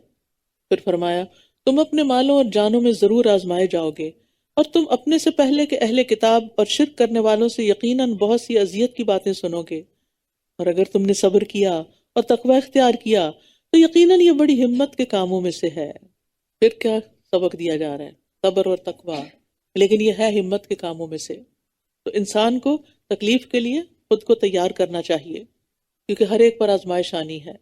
پھر فرمایا تم اپنے مالوں اور جانوں میں ضرور آزمائے جاؤ گے، اور تم اپنے سے پہلے کے اہل کتاب اور شرک کرنے والوں سے یقیناً بہت سی اذیت کی باتیں سنو گے، اور اگر تم نے صبر کیا اور تقوی اختیار کیا تو یقیناً یہ بڑی ہمت کے کاموں میں سے ہے۔ پھر کیا سبق دیا جا رہا ہے؟ صبر اور تقوی، لیکن یہ ہے ہمت کے کاموں میں سے۔ تو انسان کو تکلیف کے لیے خود کو تیار کرنا چاہیے، کیونکہ ہر ایک پر آزمائش آنی ہے،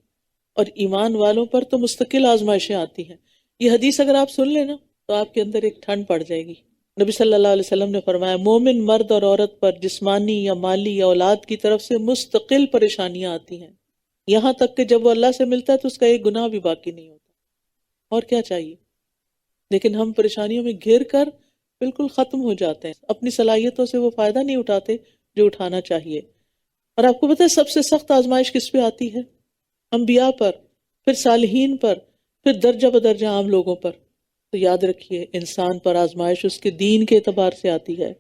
اور ایمان والوں پر تو مستقل آزمائشیں آتی ہیں۔ یہ حدیث اگر آپ سن لیں نا تو آپ کے اندر ایک ٹھنڈ پڑ جائے گی۔ نبی صلی اللہ علیہ وسلم نے فرمایا مومن مرد اور عورت پر جسمانی یا مالی یا اولاد کی طرف سے مستقل پریشانیاں آتی ہیں، یہاں تک کہ جب وہ اللہ سے ملتا ہے تو اس کا ایک گناہ بھی باقی نہیں ہوتا۔ اور کیا چاہیے؟ لیکن ہم پریشانیوں میں گھر کر بالکل ختم ہو جاتے ہیں، اپنی صلاحیتوں سے وہ فائدہ نہیں اٹھاتے جو اٹھانا چاہیے۔ اور آپ کو پتہ ہے سب سے سخت آزمائش کس پہ آتی ہے؟ انبیاء پر، پھر صالحین پر، پھر درجہ بدرجہ عام لوگوں پر۔ تو یاد رکھیے انسان پر آزمائش اس کے دین کے اعتبار سے آتی ہے۔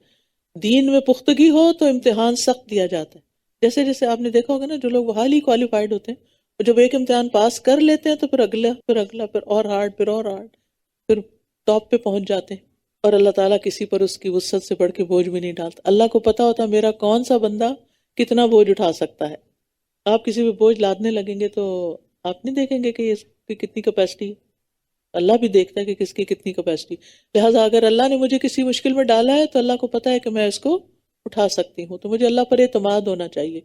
دین میں پختگی ہو تو امتحان سخت دیا جاتا ہے۔ جیسے جیسے آپ نے دیکھا ہوگا نا، جو لوگ حالی کوالیفائڈ ہوتے ہیں وہ جب ایک امتحان پاس کر لیتے ہیں تو پھر اگلا، پھر اگلا، پھر اور ہارڈ، پھر اور ہارڈ، پھر ٹاپ پہ پہنچ جاتے ہیں۔ اور اللہ تعالیٰ کسی پر اس کی وسعت سے بڑھ کے بوجھ بھی نہیں ڈالتا۔ اللہ کو پتا ہوتا میرا کون سا بندہ کتنا بوجھ اٹھا سکتا ہے۔ آپ کسی پہ بوجھ لادنے لگیں گے تو آپ نہیں دیکھیں گے کہ اس کی کتنی کیپیسٹی ہے، اللہ بھی دیکھتا ہے کہ کس کی کتنی کیپیسٹی۔ لہٰذا اگر اللہ نے مجھے کسی مشکل میں ڈالا ہے تو اللہ کو پتا ہے کہ میں اس کو اٹھا سکتی ہوں، تو مجھے اللہ پر اعتماد ہونا چاہیے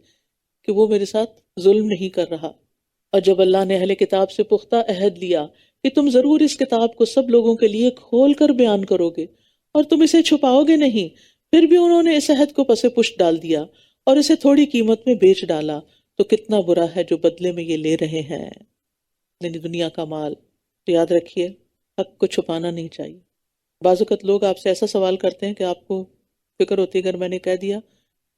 کہ وہ میرے ساتھ ظلم نہیں کر رہا۔ اور جب اللہ نے اہل کتاب سے پختہ عہد لیا کہ تم ضرور اس کتاب کو سب لوگوں کے لیے کھول کر بیان کرو گے اور تم اسے چھپاؤ گے نہیں، پھر بھی انہوں نے اس عہد کو پس پشت ڈال دیا اور اسے تھوڑی قیمت میں بیچ ڈالا، تو کتنا برا ہے جو بدلے میں یہ لے رہے ہیں، یعنی دنیا کا مال۔ تو یاد رکھیے حق کو چھپانا نہیں چاہیے۔ بعض اوقات لوگ آپ سے ایسا سوال کرتے ہیں کہ آپ کو فکر ہوتی ہے اگر میں نے کہہ دیا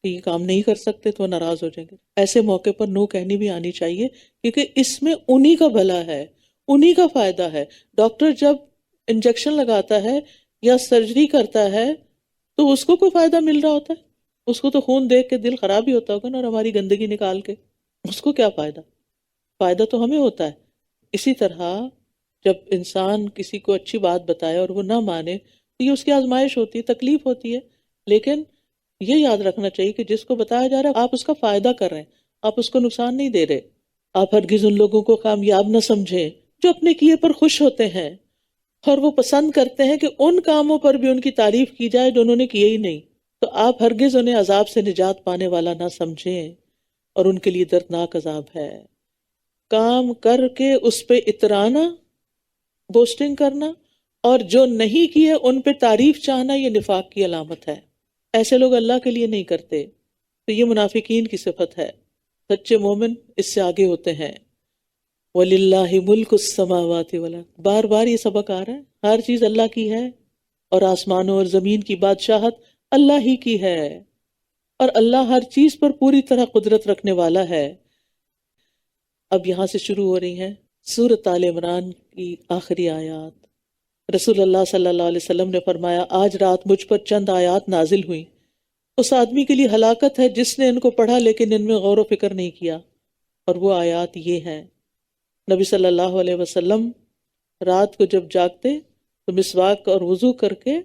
کہ یہ کام نہیں کر سکتے تو ناراض ہو جائیں گے۔ ایسے موقع پر نو کہنی بھی آنی چاہیے، کیونکہ اس میں انہی کا بھلا ہے، انہی کا فائدہ ہے۔ ڈاکٹر جب انجیکشن لگاتا ہے یا سرجری کرتا ہے تو اس کو کوئی فائدہ مل رہا ہوتا ہے؟ اس کو تو خون دیکھ کے دل خراب ہی ہوتا ہوگا نا، اور ہماری گندگی نکال کے اس کو کیا فائدہ؟ فائدہ تو ہمیں ہوتا ہے۔ اسی طرح جب انسان کسی کو اچھی بات بتائے اور وہ نہ مانے تو یہ اس کی آزمائش ہوتی ہے، تکلیف ہوتی ہے، لیکن یہ یاد رکھنا چاہیے کہ جس کو بتایا جا رہا ہے آپ اس کا فائدہ کر رہے ہیں، آپ اس کو نقصان نہیں دے رہے. آپ ہرگز ان لوگوں کو کامیاب نہ سمجھیں جو اپنے کیے پر خوش ہوتے ہیں اور وہ پسند کرتے ہیں کہ ان کاموں پر بھی ان کی تعریف کی جائے جو انہوں نے کیے ہی نہیں. تو آپ ہرگز انہیں عذاب سے نجات پانے والا نہ سمجھیں، اور ان کے لیے دردناک عذاب ہے. کام کر کے اس پہ اترانا، بوسٹنگ کرنا، اور جو نہیں کیے ان پہ تعریف چاہنا، یہ نفاق کی علامت ہے. ایسے لوگ اللہ کے لیے نہیں کرتے. تو یہ منافقین کی صفت ہے. سچے مومن اس سے آگے ہوتے ہیں. وَلِلَّهِ مُلْكُ السَّمَاوَاتِ وَالْأَرْضِ، بار بار یہ سبق آ رہا ہے، ہر چیز اللہ کی ہے، اور آسمانوں اور زمین کی بادشاہت اللہ ہی کی ہے، اور اللہ ہر چیز پر پوری طرح قدرت رکھنے والا ہے. اب یہاں سے شروع ہو رہی ہیں سورۃ آل عمران کی آخری آیات. رسول اللہ صلی اللہ علیہ وسلم نے فرمایا، آج رات مجھ پر چند آیات نازل ہوئی، اس آدمی کے لیے ہلاکت ہے جس نے ان کو پڑھا لیکن ان میں غور و فکر نہیں کیا. اور وہ آیات یہ ہیں. نبی صلی اللہ علیہ وسلم رات کو جب جاگتے تو مسواک اور وضو کر کے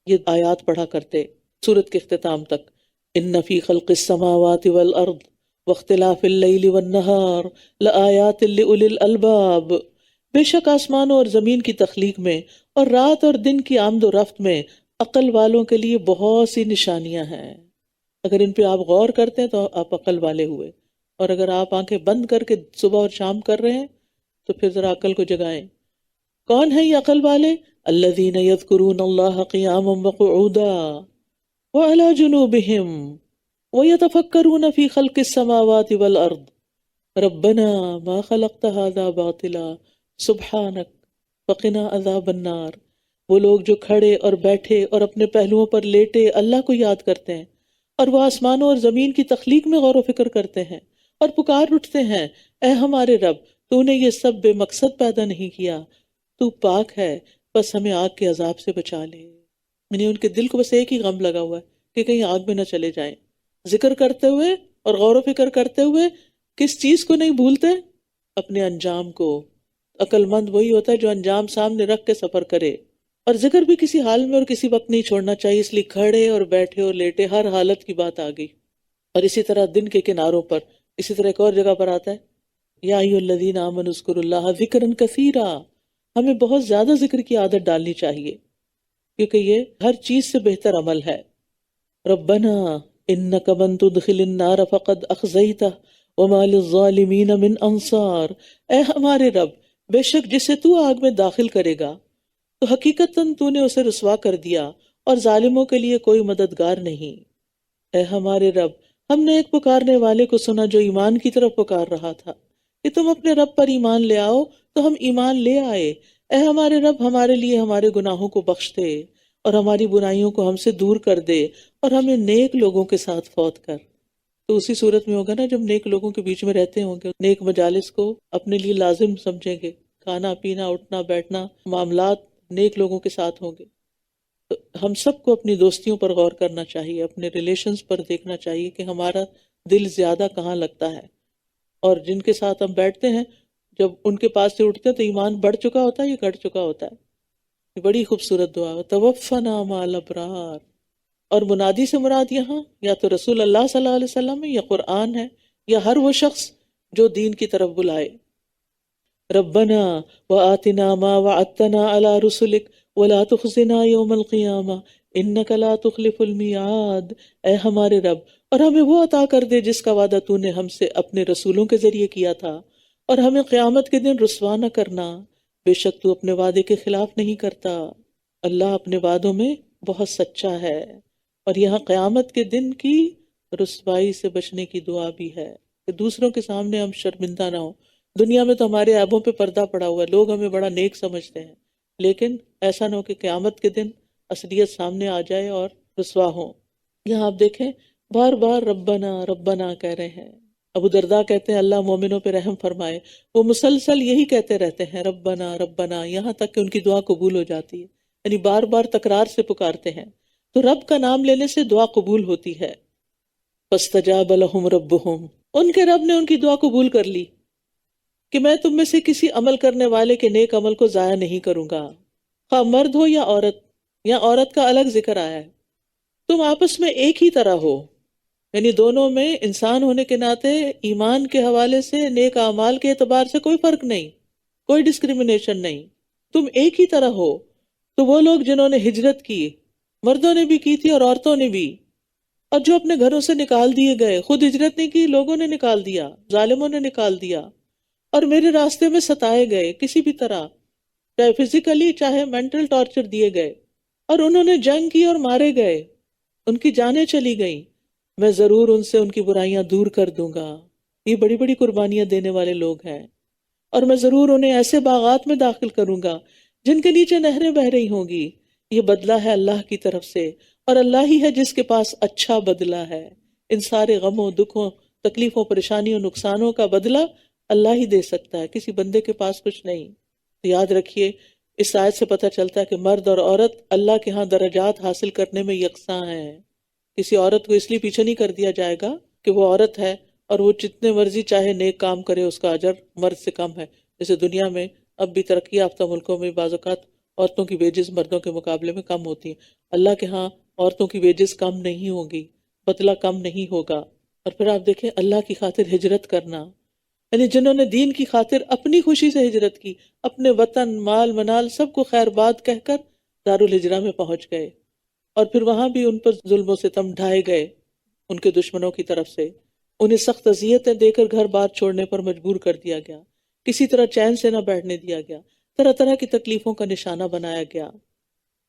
یہ آیات پڑھا کرتے سورت کے اختتام تک. ان فی خلق السماوات والارض واختلاف اللیل والنہار لآیات لأولی الالباب، بے شک آسمانوں اور زمین کی تخلیق میں اور رات اور دن کی آمد و رفت میں عقل والوں کے لیے بہت سی نشانیاں ہیں. اگر ان پہ آپ غور کرتے ہیں تو آپ عقل والے ہوئے، اور اگر آپ آنکھیں بند کر کے صبح اور شام کر رہے ہیں تو پھر ذرا عقل کو جگائیں. کون ہیں یہ عقل والے؟ الذین یذکرون اللہ قیاما وقعودا وعلی جنوبہم ویتفکرون فی خلق السماوات والارض ربنا ما خلقت هذا باطلا سبحانک فقنا عذاب النار. وہ لوگ جو کھڑے اور بیٹھے اور اپنے پہلوؤں پر لیٹے اللہ کو یاد کرتے ہیں، اور وہ آسمانوں اور زمین کی تخلیق میں غور و فکر کرتے ہیں اور پکار اٹھتے ہیں، اے ہمارے رب، تو نے یہ سب بے مقصد پیدا نہیں کیا، تو پاک ہے، بس ہمیں آگ کے عذاب سے بچا لے. یعنی ان کے دل کو بس ایک ہی غم لگا ہوا ہے کہ کہیں آگ میں نہ چلے جائیں. ذکر کرتے ہوئے اور غور و فکر کرتے ہوئے کس چیز کو نہیں بھولتے؟ اپنے انجام کو. عقل مند وہی ہوتا ہے جو انجام سامنے رکھ کے سفر کرے. اور ذکر بھی کسی حال میں اور کسی وقت نہیں چھوڑنا چاہیے، اس لیے کھڑے اور بیٹھے اور لیٹے ہر حالت کی بات آ گئی. اور اسی طرح دن کے کناروں پر، اسی طرح ایک اور جگہ پر آتا ہے، یا ایھا الذین آمنوا اذکروا اللہ ذکرا کثیرا. ہمیں بہت زیادہ ذکر کی عادت ڈالنی چاہیے، کیونکہ یہ ہر چیز سے بہتر عمل ہے. ربنا انک من تدخل النار فقد اخزیتہ وما للظالمین من انصار. اے ہمارے رب، بے شک جسے تو آگ میں داخل کرے گا تو حقیقتاً تو نے اسے رسوا کر دیا، اور ظالموں کے لیے کوئی مددگار نہیں. اے ہمارے رب، ہم نے ایک پکارنے والے کو سنا جو ایمان کی طرف پکار رہا تھا کہ تم اپنے رب پر ایمان لے آؤ، تو ہم ایمان لے آئے. اے ہمارے رب، ہمارے لیے ہمارے گناہوں کو بخش دے اور ہماری برائیوں کو ہم سے دور کر دے، اور ہمیں نیک لوگوں کے ساتھ فوت کر. تو اسی صورت میں ہوگا نا جب نیک لوگوں کے بیچ میں رہتے ہوں گے، نیک مجالس کو اپنے لیے لازم سمجھیں گے، کھانا پینا اٹھنا بیٹھنا معاملات نیک لوگوں کے ساتھ ہوں گے. تو ہم سب کو اپنی دوستیوں پر غور کرنا چاہیے، اپنے ریلیشنز پر دیکھنا چاہیے کہ ہمارا دل زیادہ کہاں لگتا ہے، اور جن کے ساتھ ہم بیٹھتے ہیں جب ان کے پاس سے اٹھتے ہیں تو ایمان بڑھ چکا ہوتا ہے یا گھٹ چکا ہوتا ہے. یہ بڑی خوبصورت دعا ہے، توفنا مع الابرار. اور منادی سے مراد یہاں یا تو رسول اللہ صلی اللہ علیہ وسلم ہے، یا قرآن ہے، یا ہر وہ شخص جو دین کی طرف بلائے. ربنا وآتنا ما وعدتنا على رسلك ولا تخزنا يوم القیامہ انک لا تخلف المیعاد. اے ہمارے رب، اور ہمیں وہ عطا کر دے جس کا وعدہ تو نے ہم سے اپنے رسولوں کے ذریعے کیا تھا، اور ہمیں قیامت کے دن رسوا نہ کرنا، بے شک تو اپنے وعدے کے خلاف نہیں کرتا. اللہ اپنے وعدوں میں بہت سچا ہے. اور یہاں قیامت کے دن کی رسوائی سے بچنے کی دعا بھی ہے کہ دوسروں کے سامنے ہم شرمندہ نہ ہوں. دنیا میں تو ہمارے عیبوں پہ پردہ پڑا ہوا ہے، لوگ ہمیں بڑا نیک سمجھتے ہیں، لیکن ایسا نہ ہو کہ قیامت کے دن اصلیت سامنے آ جائے اور رسوا ہوں. یہاں آپ دیکھیں بار بار ربنا ربنا کہہ رہے ہیں. ابو درداء کہتے ہیں اللہ مومنوں پہ رحم فرمائے، وہ مسلسل یہی کہتے رہتے ہیں ربنا ربنا، یہاں تک کہ ان کی دعا قبول ہو جاتی ہے. یعنی بار بار تکرار سے پکارتے ہیں. تو رب کا نام لینے سے دعا قبول ہوتی ہے. فاستجاب لهم ربهم، ان کے رب نے ان کی دعا قبول کر لی کہ میں تم میں سے کسی عمل کرنے والے کے نیک عمل کو ضائع نہیں کروں گا، خواہ مرد ہو یا عورت. یا عورت کا الگ ذکر آیا ہے. تم آپس میں ایک ہی طرح ہو، یعنی دونوں میں انسان ہونے کے ناطے ایمان کے حوالے سے، نیک اعمال کے اعتبار سے کوئی فرق نہیں، کوئی ڈسکریمنیشن نہیں، تم ایک ہی طرح ہو۔ تو وہ لوگ جنہوں نے ہجرت کی، مردوں نے بھی کی تھی اور عورتوں نے بھی، اور جو اپنے گھروں سے نکال دیے گئے، خود ہجرت نہیں کی، لوگوں نے نکال دیا، ظالموں نے نکال دیا، اور میرے راستے میں ستائے گئے کسی بھی طرح، چاہے فزیکلی چاہے مینٹل ٹارچر دیے گئے، اور انہوں نے جنگ کی اور مارے گئے، ان کی جانیں چلی گئیں، میں ضرور ان سے ان کی برائیاں دور کر دوں گا۔ یہ بڑی بڑی قربانیاں دینے والے لوگ ہیں، اور میں ضرور انہیں ایسے باغات میں داخل کروں گا جن کے نیچے نہریں بہہ رہی ہوں گی۔ یہ بدلہ ہے اللہ کی طرف سے، اور اللہ ہی ہے جس کے پاس اچھا بدلہ ہے۔ ان سارے غموں، دکھوں، تکلیفوں، پریشانیوں، نقصانوں کا بدلہ اللہ ہی دے سکتا ہے، کسی بندے کے پاس کچھ نہیں۔ تو یاد رکھیے، اس آیت سے پتہ چلتا ہے کہ مرد اور عورت اللہ کے ہاں درجات حاصل کرنے میں یکساں ہیں۔ کسی عورت کو اس لیے پیچھے نہیں کر دیا جائے گا کہ وہ عورت ہے اور وہ جتنے مرضی چاہے نیک کام کرے، اس کا اجر مرد سے کم ہے۔ جیسے دنیا میں اب بھی ترقی یافتہ ملکوں میں بعض اوقات عورتوں کی ویجز مردوں کے مقابلے میں کم ہوتی ہیں، اللہ کے ہاں عورتوں کی ویجز کم نہیں ہوگی، بدلہ کم نہیں ہوگا۔ اور پھر آپ دیکھیں اللہ کی خاطر ہجرت کرنا، یعنی جنہوں نے دین کی خاطر اپنی خوشی سے ہجرت کی، اپنے وطن، مال منال سب کو خیر باد کہہ کر دارالہجرہ میں پہنچ گئے، اور پھر وہاں بھی ان پر ظلم و ستم ڈھائے گئے ان کے دشمنوں کی طرف سے، انہیں سخت اذیتیں دے کر گھر بار چھوڑنے پر مجبور کر دیا گیا، کسی طرح چین سے نہ بیٹھنے دیا گیا، طرح طرح کی تکلیفوں کا نشانہ بنایا گیا،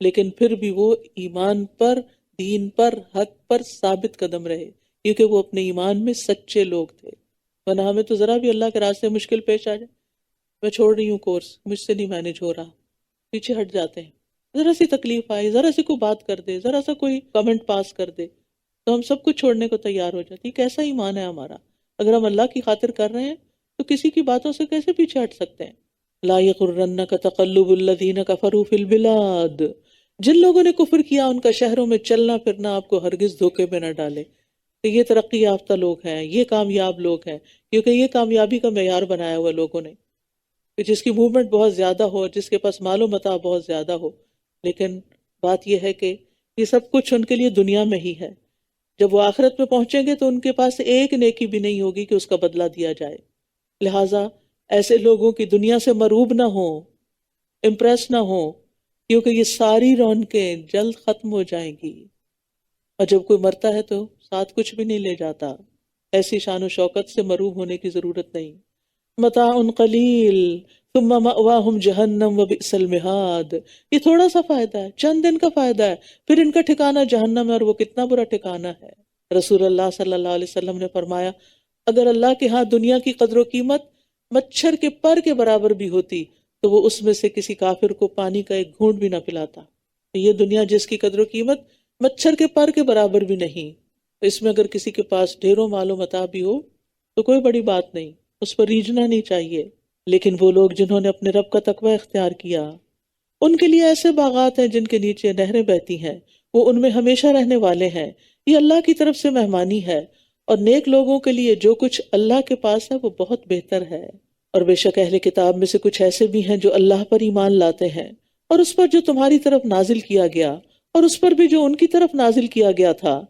لیکن پھر بھی وہ ایمان پر، دین پر، حق پر ثابت قدم رہے، کیونکہ وہ اپنے ایمان میں سچے لوگ تھے۔ ورنہ ہمیں تو ذرا بھی اللہ کے راستے مشکل پیش آ جائے، میں چھوڑ رہی ہوں کورس، مجھ سے نہیں مینج ہو رہا، پیچھے ہٹ جاتے ہیں۔ ذرا سی تکلیف آئی، ذرا سی کوئی بات کر دے، ذرا سا کوئی کمنٹ پاس کر دے، تو ہم سب کچھ چھوڑنے کو تیار ہو جاتی۔ کیسا ایمان ہے ہمارا؟ اگر ہم اللہ کی خاطر کر رہے ہیں تو کسی کی باتوں سے کیسے پیچھے ہٹ سکتے ہیں؟ لا یغرنک تقلب الذین کفروا فی البلاد، جن لوگوں نے کفر کیا ان کا شہروں میں چلنا پھرنا آپ کو ہرگز دھوکے میں نہ ڈالے کہ یہ ترقی یافتہ لوگ ہیں، یہ کامیاب لوگ ہیں، کیونکہ یہ کامیابی کا معیار بنایا ہوا لوگوں نے کہ جس کی موومنٹ بہت زیادہ ہو، جس کے پاس مال و متاع بہت زیادہ ہو۔ لیکن بات یہ ہے کہ یہ سب کچھ ان کے لیے دنیا میں ہی ہے، جب وہ آخرت میں پہنچیں گے تو ان کے پاس ایک نیکی بھی نہیں ہوگی کہ اس کا بدلہ دیا جائے۔ لہٰذا ایسے لوگوں کی دنیا سے مروب نہ ہوں، امپریس نہ ہوں، کیونکہ یہ ساری رونقیں جلد ختم ہو جائیں گی، اور جب کوئی مرتا ہے تو ساتھ کچھ بھی نہیں لے جاتا۔ ایسی شان و شوکت سے مروب ہونے کی ضرورت نہیں۔ متاع قلیل ثم مأواہم جہنم وبئس المہاد، یہ تھوڑا سا فائدہ ہے، چند دن کا فائدہ ہے، پھر ان کا ٹھکانہ جہنم ہے، اور وہ کتنا برا ٹھکانہ ہے۔ رسول اللہ صلی اللہ علیہ وسلم نے فرمایا، اگر اللہ کے ہاں دنیا کی قدر و قیمت مچھر کے پر کے برابر بھی ہوتی تو وہ اس میں سے کسی کافر کو پانی کا ایک گھونٹ بھی نہ پلاتا۔ یہ دنیا جس کی قدر و قیمت مچھر کے پر کے برابر بھی نہیں، تو اس میں اگر کسی کے پاس ڈھیروں مال و متاع بھی ہو تو کوئی بڑی بات نہیں، اس پر ریجھنا نہیں چاہیے۔ لیکن وہ لوگ جنہوں نے اپنے رب کا تقوی اختیار کیا، ان کے لیے ایسے باغات ہیں جن کے نیچے نہریں بہتی ہیں، وہ ان میں ہمیشہ رہنے والے ہیں، یہ اللہ کی طرف سے مہمانی ہے، اور نیک لوگوں کے لیے جو کچھ اللہ کے پاس ہے وہ بہت بہتر ہے۔ اور بے شک اہل کتاب میں سے کچھ ایسے بھی ہیں جو اللہ پر ایمان لاتے ہیں، اور اس پر جو تمہاری طرف نازل کیا گیا، اور اس پر بھی جو ان کی طرف نازل کیا گیا تھا،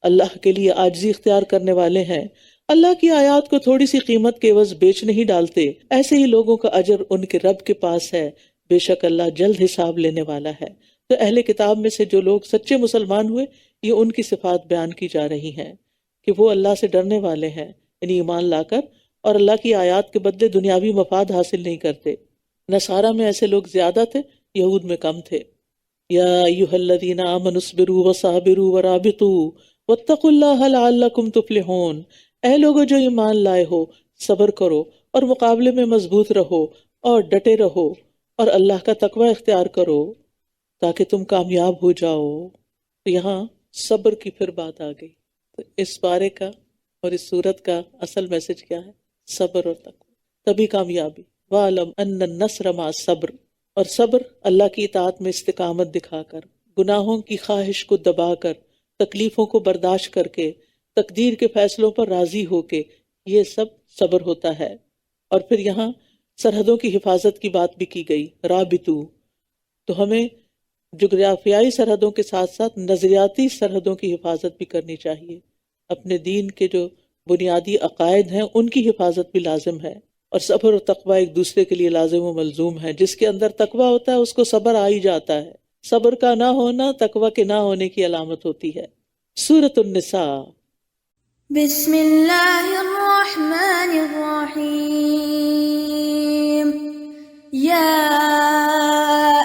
اللہ کے لیے عاجزی اختیار کرنے والے ہیں، اللہ کی آیات کو تھوڑی سی قیمت کے عوض بیچ نہیں ڈالتے۔ ایسے ہی لوگوں کا اجر ان کے رب کے پاس ہے، بے شک اللہ جلد حساب لینے والا ہے۔ تو اہل کتاب میں سے جو لوگ سچے مسلمان ہوئے، یہ ان کی صفات بیان کی جا رہی ہیں کہ وہ اللہ سے ڈرنے والے ہیں، یعنی ایمان لا کر، اور اللہ کی آیات کے بدلے دنیاوی مفاد حاصل نہیں کرتے۔ نصارہ میں ایسے لوگ زیادہ تھے، یہود میں کم تھے۔ یا ایھا الذین آمنوا اصبروا وصابروا ورابطوا واتقوا اللہ لعلکم تفلحون، اے لوگو جو ایمان لائے ہو، صبر کرو اور مقابلے میں مضبوط رہو اور ڈٹے رہو، اور اللہ کا تقوی اختیار کرو تاکہ تم کامیاب ہو جاؤ۔ تو یہاں صبر کی پھر بات آ گئی۔ تو اس بارے کا اور اس صورت کا اصل میسج کیا ہے؟ صبر اور تقوی، تبھی کامیابی۔ وَاعْلَمْ أَنَّ النَّصْرَ مَعَ الصَّبْرِ، اور صبر اللہ کی اطاعت میں استقامت دکھا کر، گناہوں کی خواہش کو دبا کر، تکلیفوں کو برداشت کر کے، تقدیر کے فیصلوں پر راضی ہو کے، یہ سب صبر ہوتا ہے۔ اور پھر یہاں سرحدوں کی حفاظت کی بات بھی کی گئی، رابطو، تو ہمیں جغرافیائی سرحدوں کے ساتھ ساتھ نظریاتی سرحدوں کی حفاظت بھی کرنی چاہیے. اپنے دین کے جو بنیادی عقائد ہیں ان کی حفاظت بھی لازم ہے. اور صبر اور تقوی ایک دوسرے کے لیے لازم و ملزوم ہے. جس کے اندر تقوی ہوتا ہے اس کو صبر آ ہی جاتا ہے. صبر کا نہ ہونا تقوی کے نہ ہونے کی علامت ہوتی ہے. سورۃ النساء. بسم اللہ الرحمن الرحیم. یا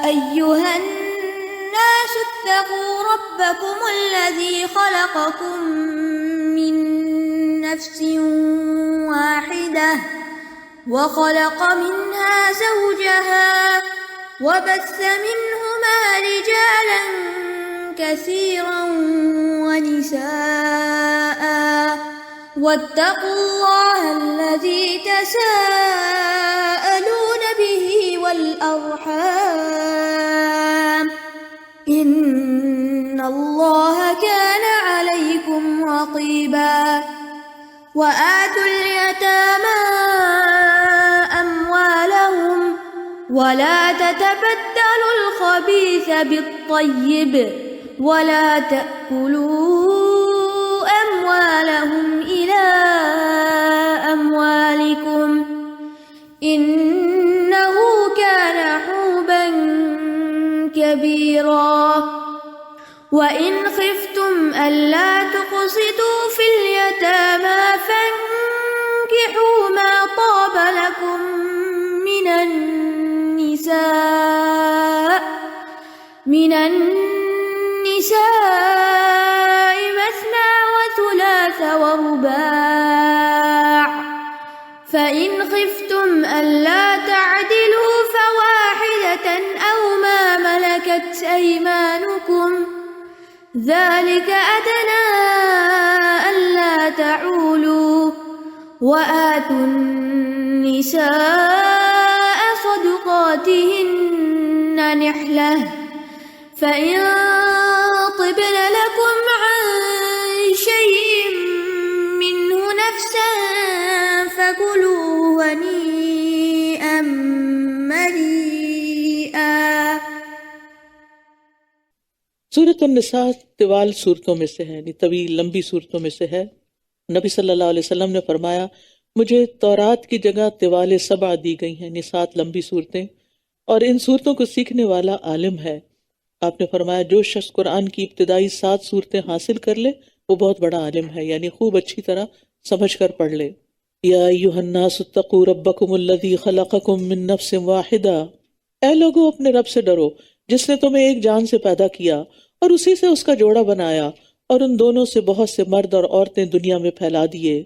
ایہا الناس اتقوا ربکم الذی خلقکم من نفس واحدہ وخلق منها زوجها وبث منهما رجالا كثيرا ونساء واتقوا الله الذي تساءلون به والأرحام إن الله كان عليكم رقيبا. وآتوا اليتامى أموالهم ولا تتبدلوا الخبيث بالطيب ولا تأكلوا أموالهم إلى أموالكم إنه كان حوبا كبيرا. وإن خفتم ألا تقسطوا في اليتامى فانكحوا ما طاب لكم من النساء مثنى وثلاث ورباع فإن خفتم ألا تعدلوا فواحدة أو ما ملكت أيمانكم ذلك أدنى ألا تعولوا. وآتوا النساء صدقاتهن نحلة فإن طبن لكم عن شيء منه نفسا فكلوه هنيئا مريئا. سورۃ النساء طوال صورتوں میں سے ہے، یعنی طویل لمبی صورتوں میں سے ہے. نبی صلی اللہ علیہ وسلم نے فرمایا مجھے تورات کی جگہ طوال 7 دی گئی ہیں، یعنی 7 لمبی صورتیں، اور ان صورتوں کو سیکھنے والا عالم ہے. آپ نے فرمایا جو شخص قرآن کی ابتدائی 7 صورتیں حاصل کر لے وہ بہت بڑا عالم ہے، یعنی خوب اچھی طرح سمجھ کر پڑھ لے. یا ایھا الناس اتقوا ربکم الذی خلقکم من نفس واحدہ، اے لوگو اپنے رب سے ڈرو جس نے تمہیں ایک جان سے پیدا کیا اور اسی سے اس کا جوڑا بنایا، اور ان دونوں سے بہت سے مرد اور عورتیں دنیا میں پھیلا دیے.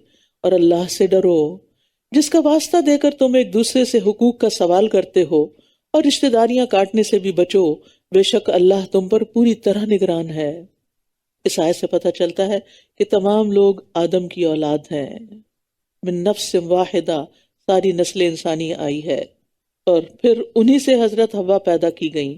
اور اللہ سے ڈرو جس کا واسطہ دے کر تم ایک دوسرے سے حقوق کا سوال کرتے ہو، اور رشتہ داریاں کاٹنے سے بھی بچو، بے شک اللہ تم پر پوری طرح نگران ہے. اس آیت سے پتہ چلتا ہے کہ تمام لوگ آدم کی اولاد ہیں. من نفس واحدہ، ساری نسل انسانی آئی ہے، اور پھر انہی سے حضرت حوا پیدا کی گئیں.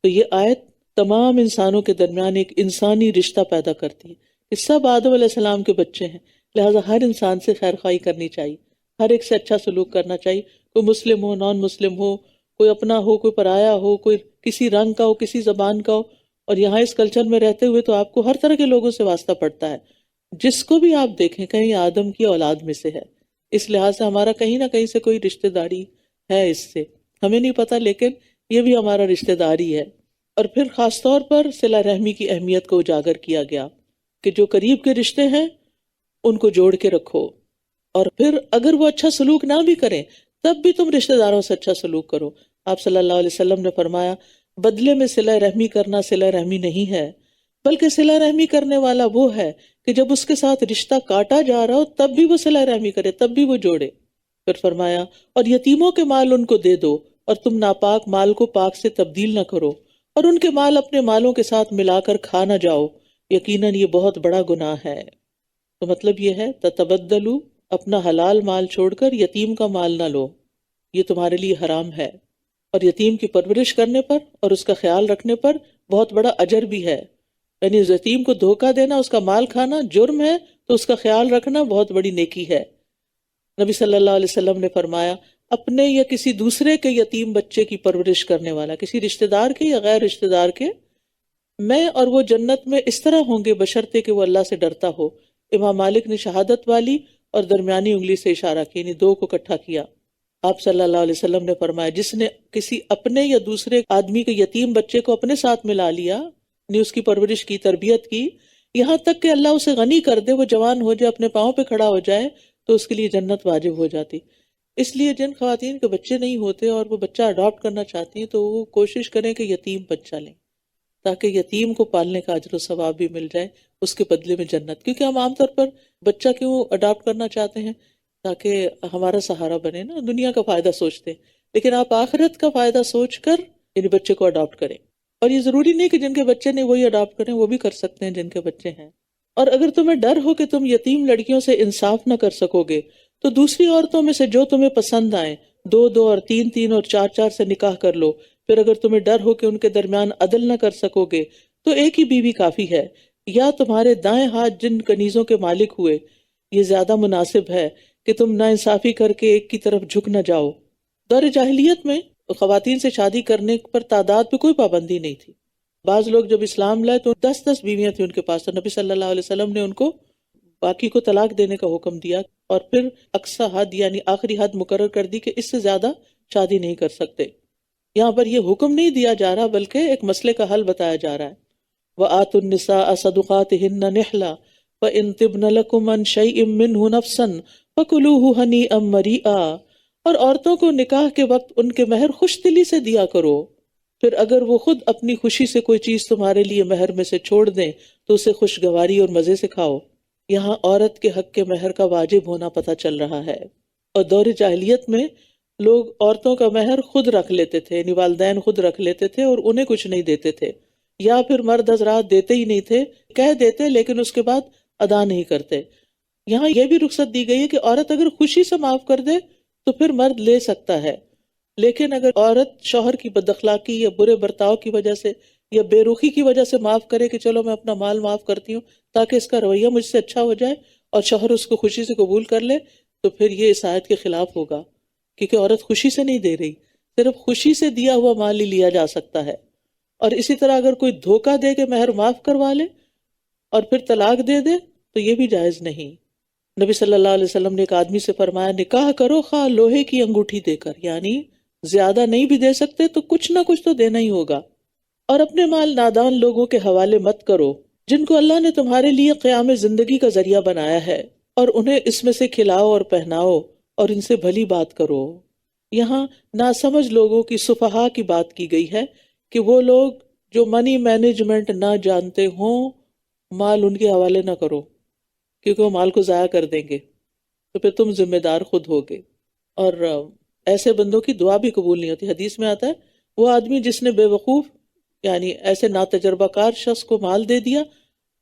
تو یہ آیت تمام انسانوں کے درمیان ایک انسانی رشتہ پیدا کرتی ہے کہ سب آدم علیہ السلام کے بچے ہیں، لہٰذا ہر انسان سے خیر خواہی کرنی چاہیے، ہر ایک سے اچھا سلوک کرنا چاہیے، کوئی مسلم ہو نان مسلم ہو، کوئی اپنا ہو کوئی پرایا ہو، کوئی کسی رنگ کا ہو کسی زبان کا ہو. اور یہاں اس کلچر میں رہتے ہوئے تو آپ کو ہر طرح کے لوگوں سے واسطہ پڑتا ہے، جس کو بھی آپ دیکھیں کہیں آدم کی اولاد میں سے ہے. اس لحاظ سے ہمارا کہیں نہ کہیں سے کوئی رشتہ داری ہے، اس سے ہمیں نہیں پتہ لیکن یہ بھی ہمارا رشتہ داری ہے. اور پھر خاص طور پر صلہ رحمی کی اہمیت کو اجاگر کیا گیا کہ جو قریب کے رشتے ہیں ان کو جوڑ کے رکھو، اور پھر اگر وہ اچھا سلوک نہ بھی کریں تب بھی تم رشتہ داروں سے اچھا سلوک کرو. آپ صلی اللہ علیہ وسلم نے فرمایا بدلے میں صلہ رحمی کرنا صلہ رحمی نہیں ہے، بلکہ صلہ رحمی کرنے والا وہ ہے کہ جب اس کے ساتھ رشتہ کاٹا جا رہا ہو تب بھی وہ صلہ رحمی کرے، تب بھی وہ جوڑے. پھر فرمایا اور یتیموں کے مال ان کو دے دو، اور تم ناپاک مال کو پاک سے تبدیل نہ کرو، اور ان کے مال اپنے مالوں کے ساتھ ملا کر کھا نہ جاؤ، یقیناً یہ بہت بڑا گناہ ہے. تو مطلب یہ ہے تتبدلو، اپنا حلال مال چھوڑ کر یتیم کا مال نہ لو، یہ تمہارے لیے حرام ہے. اور یتیم کی پرورش کرنے پر اور اس کا خیال رکھنے پر بہت بڑا اجر بھی ہے. یعنی یتیم کو دھوکہ دینا، اس کا مال کھانا جرم ہے، تو اس کا خیال رکھنا بہت بڑی نیکی ہے. نبی صلی اللہ علیہ وسلم نے فرمایا اپنے یا کسی دوسرے کے یتیم بچے کی پرورش کرنے والا، کسی رشتہ دار کے یا غیر رشتہ دار کے میں اور وہ جنت میں اس طرح ہوں گے بشرطے کہ وہ اللہ سے ڈرتا ہو۔ امام مالک نے شہادت والی اور درمیانی انگلی سے اشارہ کیا، یعنی دو کو اکٹھا کیا۔ آپ صلی اللہ علیہ وسلم نے فرمایا جس نے کسی اپنے یا دوسرے آدمی کے یتیم بچے کو اپنے ساتھ ملا لیا، یعنی اس کی پرورش کی، تربیت کی، یہاں تک کہ اللہ اسے غنی کر دے، وہ جوان ہو جائے، اپنے پاؤں پہ کھڑا ہو جائے، تو اس کے لیے جنت واجب ہو جاتی۔ اس لیے جن خواتین کے بچے نہیں ہوتے اور وہ بچہ اڈاپٹ کرنا چاہتی ہیں تو وہ کوشش کریں کہ یتیم بچہ لیں، تاکہ یتیم کو پالنے کا اجر و ثواب بھی مل جائے، اس کے بدلے میں جنت۔ کیونکہ ہم عام طور پر بچہ کیوں اڈاپٹ کرنا چاہتے ہیں؟ تاکہ ہمارا سہارا بنے نا، دنیا کا فائدہ سوچتے ہیں، لیکن آپ آخرت کا فائدہ سوچ کر ان بچے کو اڈاپٹ کریں۔ اور یہ ضروری نہیں کہ جن کے بچے نہیں وہی اڈاپٹ کریں، وہ بھی کر سکتے ہیں جن کے بچے ہیں۔ اور اگر تمہیں ڈر ہو کہ تم یتیم لڑکیوں سے انصاف نہ کر سکو گے تو دوسری عورتوں میں سے جو تمہیں پسند آئیں، 2 اور 3 اور 4 سے نکاح کر لو۔ پھر اگر تمہیں ڈر ہو کہ ان کے درمیان عدل نہ کر سکو گے تو ایک ہی بیوی کافی ہے، یا تمہارے دائیں ہاتھ جن کنیزوں کے مالک ہوئے، یہ زیادہ مناسب ہے کہ تم ناانصافی کر کے ایک کی طرف جھک نہ جاؤ۔ دور جاہلیت میں خواتین سے شادی کرنے پر تعداد پہ کوئی پابندی نہیں تھی۔ بعض لوگ جب اسلام لائے تو 10 بیویاں تھیں ان کے پاس، تو نبی صلی اللہ علیہ وسلم نے ان کو باقی کو طلاق دینے کا حکم دیا، اور پھر اقصی حد یعنی آخری حد مقرر کر دی کہ اس سے زیادہ شادی نہیں کر سکتے۔ یہاں پر یہ حکم نہیں دیا جا رہا بلکہ ایک مسئلے کا حل بتایا جا رہا ہے۔ وَآتُوا النِّسَاءَ صَدُقَاتِهِنَّ نِحْلَةً فَإِن طِبْنَ لَكُمْ عَن شَيْءٍ مِّنْهُ نَفْسًا فَكُلُوهُ هَنِيئًا مَرِيئًا، اور عورتوں کو نکاح کے وقت ان کے مہر خوش دلی سے دیا کرو، پھر اگر وہ خود اپنی خوشی سے کوئی چیز تمہارے لیے مہر میں سے چھوڑ دیں تو اسے خوشگواری اور مزے سے کھاؤ۔ یہاں عورت کے حق کے مہر کا واجب ہونا پتہ چل رہا ہے۔ اور دور جاہلیت میں لوگ عورتوں کا مہر خود رکھ لیتے تھے، یعنی والدین خود رکھ لیتے تھے اور انہیں کچھ نہیں دیتے تھے، یا پھر مرد حضرات دیتے ہی نہیں تھے، کہہ دیتے لیکن اس کے بعد ادا نہیں کرتے۔ یہاں یہ بھی رخصت دی گئی ہے کہ عورت اگر خوشی سے معاف کر دے تو پھر مرد لے سکتا ہے، لیکن اگر عورت شوہر کی بد اخلاقی یا برے برتاؤ کی وجہ سے یا بے رخی کی وجہ سے معاف کرے کہ چلو میں اپنا مال معاف کرتی ہوں تاکہ اس کا رویہ مجھ سے اچھا ہو جائے، اور شوہر اس کو خوشی سے قبول کر لے، تو پھر یہ اس آیت کے خلاف ہوگا، کیونکہ عورت خوشی سے نہیں دے رہی، صرف خوشی سے دیا ہوا مال ہی لیا جا سکتا ہے۔ اور اسی طرح اگر کوئی دھوکہ دے کے مہر معاف کروا لے اور پھر طلاق دے دے تو یہ بھی جائز نہیں۔ نبی صلی اللہ علیہ وسلم نے ایک آدمی سے فرمایا نکاح کرو خواہ لوہے کی انگوٹھی دے کر، یعنی زیادہ نہیں بھی دے سکتے تو کچھ نہ کچھ تو دینا ہی ہوگا۔ اور اپنے مال نادان لوگوں کے حوالے مت کرو جن کو اللہ نے تمہارے لیے قیام زندگی کا ذریعہ بنایا ہے، اور انہیں اس میں سے کھلاؤ اور پہناؤ اور ان سے بھلی بات کرو۔ یہاں ناسمجھ لوگوں کی صفحاء کی بات کی گئی ہے کہ وہ لوگ جو منی مینجمنٹ نہ جانتے ہوں مال ان کے حوالے نہ کرو، کیونکہ وہ مال کو ضائع کر دیں گے، تو پھر تم ذمہ دار خود ہوگے۔ اور ایسے بندوں کی دعا بھی قبول نہیں ہوتی۔ حدیث میں آتا ہے وہ آدمی جس نے بے وقوف یعنی ایسے ناتجربہ کار شخص کو مال دے دیا،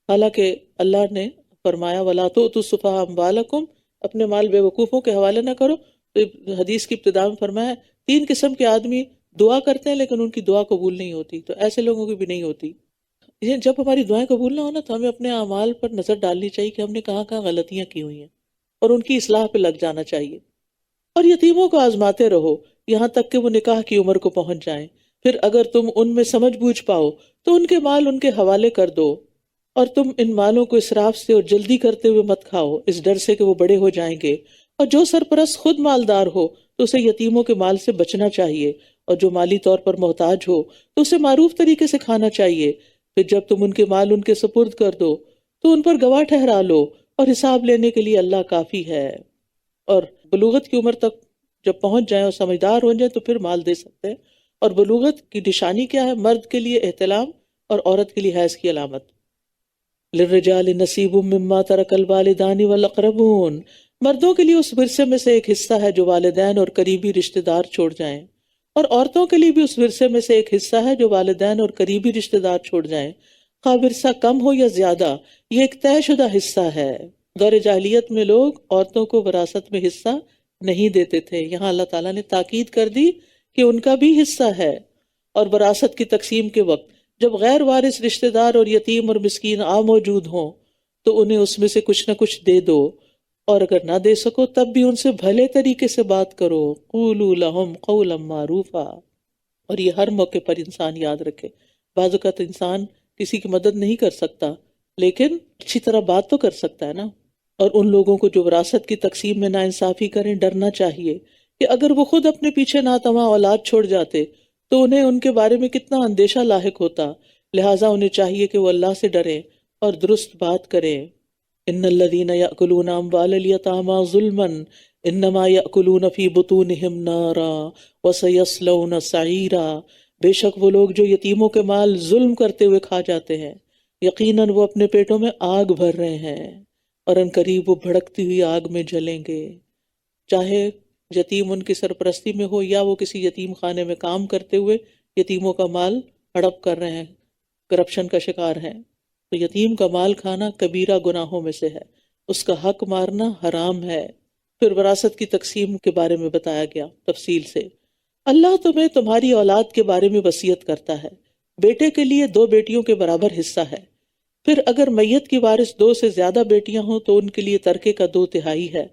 حالانکہ اللہ نے فرمایا وَلَا تُؤْتُوا السُّفَهَاءَ أَمْوَالَكُمْ، اپنے مال بے وقوفوں کے حوالے نہ کرو، تو حدیث کی ابتدا میں فرمایا 3 قسم کے آدمی دعا کرتے ہیں لیکن ان کی دعا قبول نہیں ہوتی، تو ایسے لوگوں کی بھی نہیں ہوتی۔ یہ جب ہماری دعائیں قبول نہ ہونا تو ہمیں اپنے اعمال پر نظر ڈالنی چاہیے کہ ہم نے کہاں کہاں غلطیاں کی ہوئی ہیں، اور ان کی اصلاح پہ لگ جانا چاہیے۔ اور یتیموں کو آزماتے رہو یہاں تک کہ وہ نکاح کی عمر کو پہنچ جائیں، پھر اگر تم ان میں سمجھ بوجھ پاؤ تو ان کے مال ان کے حوالے کر دو، اور تم ان مالوں کو اسراف سے اور جلدی کرتے ہوئے مت کھاؤ، اس ڈر سے کہ وہ بڑے ہو جائیں گے۔ اور جو سرپرست خود مالدار ہو تو اسے یتیموں کے مال سے بچنا چاہیے، اور جو مالی طور پر محتاج ہو تو اسے معروف طریقے سے کھانا چاہیے۔ پھر جب تم ان کے مال ان کے سپرد کر دو تو ان پر گواہ ٹھہرا لو، اور حساب لینے کے لیے اللہ کافی ہے۔ اور بلوغت کی عمر تک جب پہنچ جائیں اور سمجھدار ہو جائیں تو پھر مال دے سکتے ہیں۔ اور بلوغت کی نشانی کیا ہے؟ مرد کے لیے احتلام اور عورت کے لیے حیض کی علامت۔ للرجال نصیب مما ترک الوالدان والاقربون، مردوں کے لیے اس ورثے میں سے ایک حصہ ہے جو والدین اور قریبی رشتہ دار چھوڑ جائیں، اور عورتوں کے لیے بھی اس ورثے میں سے ایک حصہ ہے جو والدین اور قریبی رشتہ دار چھوڑ جائیں، خواہ ورثہ کم ہو یا زیادہ، یہ ایک طے شدہ حصہ ہے۔ دور جاہلیت میں لوگ عورتوں کو وراثت میں حصہ نہیں دیتے تھے، یہاں اللہ تعالیٰ نے تاکید کر دی کہ ان کا بھی حصہ ہے۔ اور وراثت کی تقسیم کے وقت جب غیر وارث رشتہ دار اور یتیم اور مسکین موجود ہوں تو انہیں اس میں سے کچھ نہ کچھ دے دو، اور اگر نہ دے سکو تب بھی ان سے بھلے طریقے سے بات کرو، قولوا لهم قولا معروفا۔ اور یہ ہر موقع پر انسان یاد رکھے، بعض اوقات انسان کسی کی مدد نہیں کر سکتا، لیکن اچھی طرح بات تو کر سکتا ہے نا۔ اور ان لوگوں کو جو وراثت کی تقسیم میں ناانصافی کریں، ڈرنا چاہیے کہ اگر وہ خود اپنے پیچھے ناتواں اولاد چھوڑ جاتے تو انہیں ان کے بارے میں کتنا اندیشہ لاحق ہوتا، لہٰذا انہیں چاہیے کہ وہ اللہ سے ڈریں اور درست بات کریں۔ ان الذین یأکلون اموال الیتامی ظلما انما یأکلون فی بطونہم نارا وسیصلون سعیرا، بے شک وہ لوگ جو یتیموں کے مال ظلم کرتے ہوئے کھا جاتے ہیں، یقیناً وہ اپنے پیٹوں میں آگ بھر رہے ہیں اور ان قریب وہ بھڑکتی ہوئی آگ میں جلیں گے۔ چاہے یتیم ان کی سرپرستی میں ہو یا وہ کسی یتیم خانے میں کام کرتے ہوئے یتیموں کا مال ہڑپ کر رہے ہیں، کرپشن کا شکار ہیں، تو یتیم کا مال کھانا کبیرہ گناہوں میں سے ہے، اس کا حق مارنا حرام ہے۔ پھر وراثت کی تقسیم کے بارے میں بتایا گیا تفصیل سے۔ اللہ تمہیں تمہاری اولاد کے بارے میں وصیت کرتا ہے، بیٹے کے لیے 2 بیٹیوں کے برابر حصہ ہے، پھر اگر میت کی وارث 2 سے زیادہ بیٹیاں ہوں تو ان کے لیے ترکے کا 2/3 ہے۔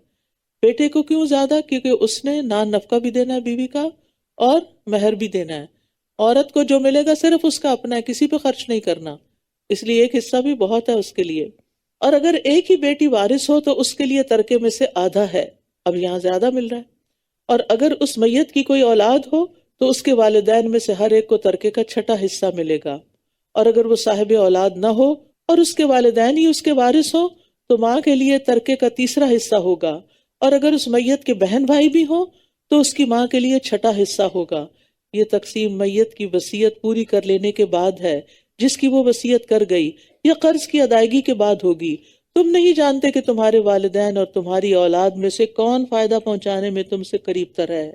بیٹے کو کیوں زیادہ؟ کیونکہ اس نے نان نفقہ بھی دینا ہے بیوی کا اور مہر بھی دینا ہے۔ عورت کو جو ملے گا صرف اس کا اپنا ہے، کسی پہ خرچ نہیں کرنا، اس لیے ایک حصہ بھی بہت ہے اس کے لیے۔ اور اگر ایک ہی بیٹی وارث ہو تو اس کے لیے ترکے میں سے آدھا ہے، اب یہاں زیادہ مل رہا ہے۔ اور اگر اس میت کی کوئی اولاد ہو تو اس کے والدین میں سے ہر ایک کو ترکے کا 6واں حصہ ملے گا، اور اگر وہ صاحب اولاد نہ ہو اور اس کے والدین ہی اس کے وارث ہو تو ماں کے لیے ترکے کا 3واں حصہ ہوگا، اور اگر اس میت کے بہن بھائی بھی ہوں تو اس کی ماں کے لیے 6واں حصہ ہوگا۔ یہ تقسیم میت کی وصیت پوری کر لینے کے بعد ہے، جس کی وہ وصیت کر گئی، یا قرض کی ادائیگی کے بعد ہوگی۔ تم نہیں جانتے کہ تمہارے والدین اور تمہاری اولاد میں سے کون فائدہ پہنچانے میں تم سے قریب تر ہے۔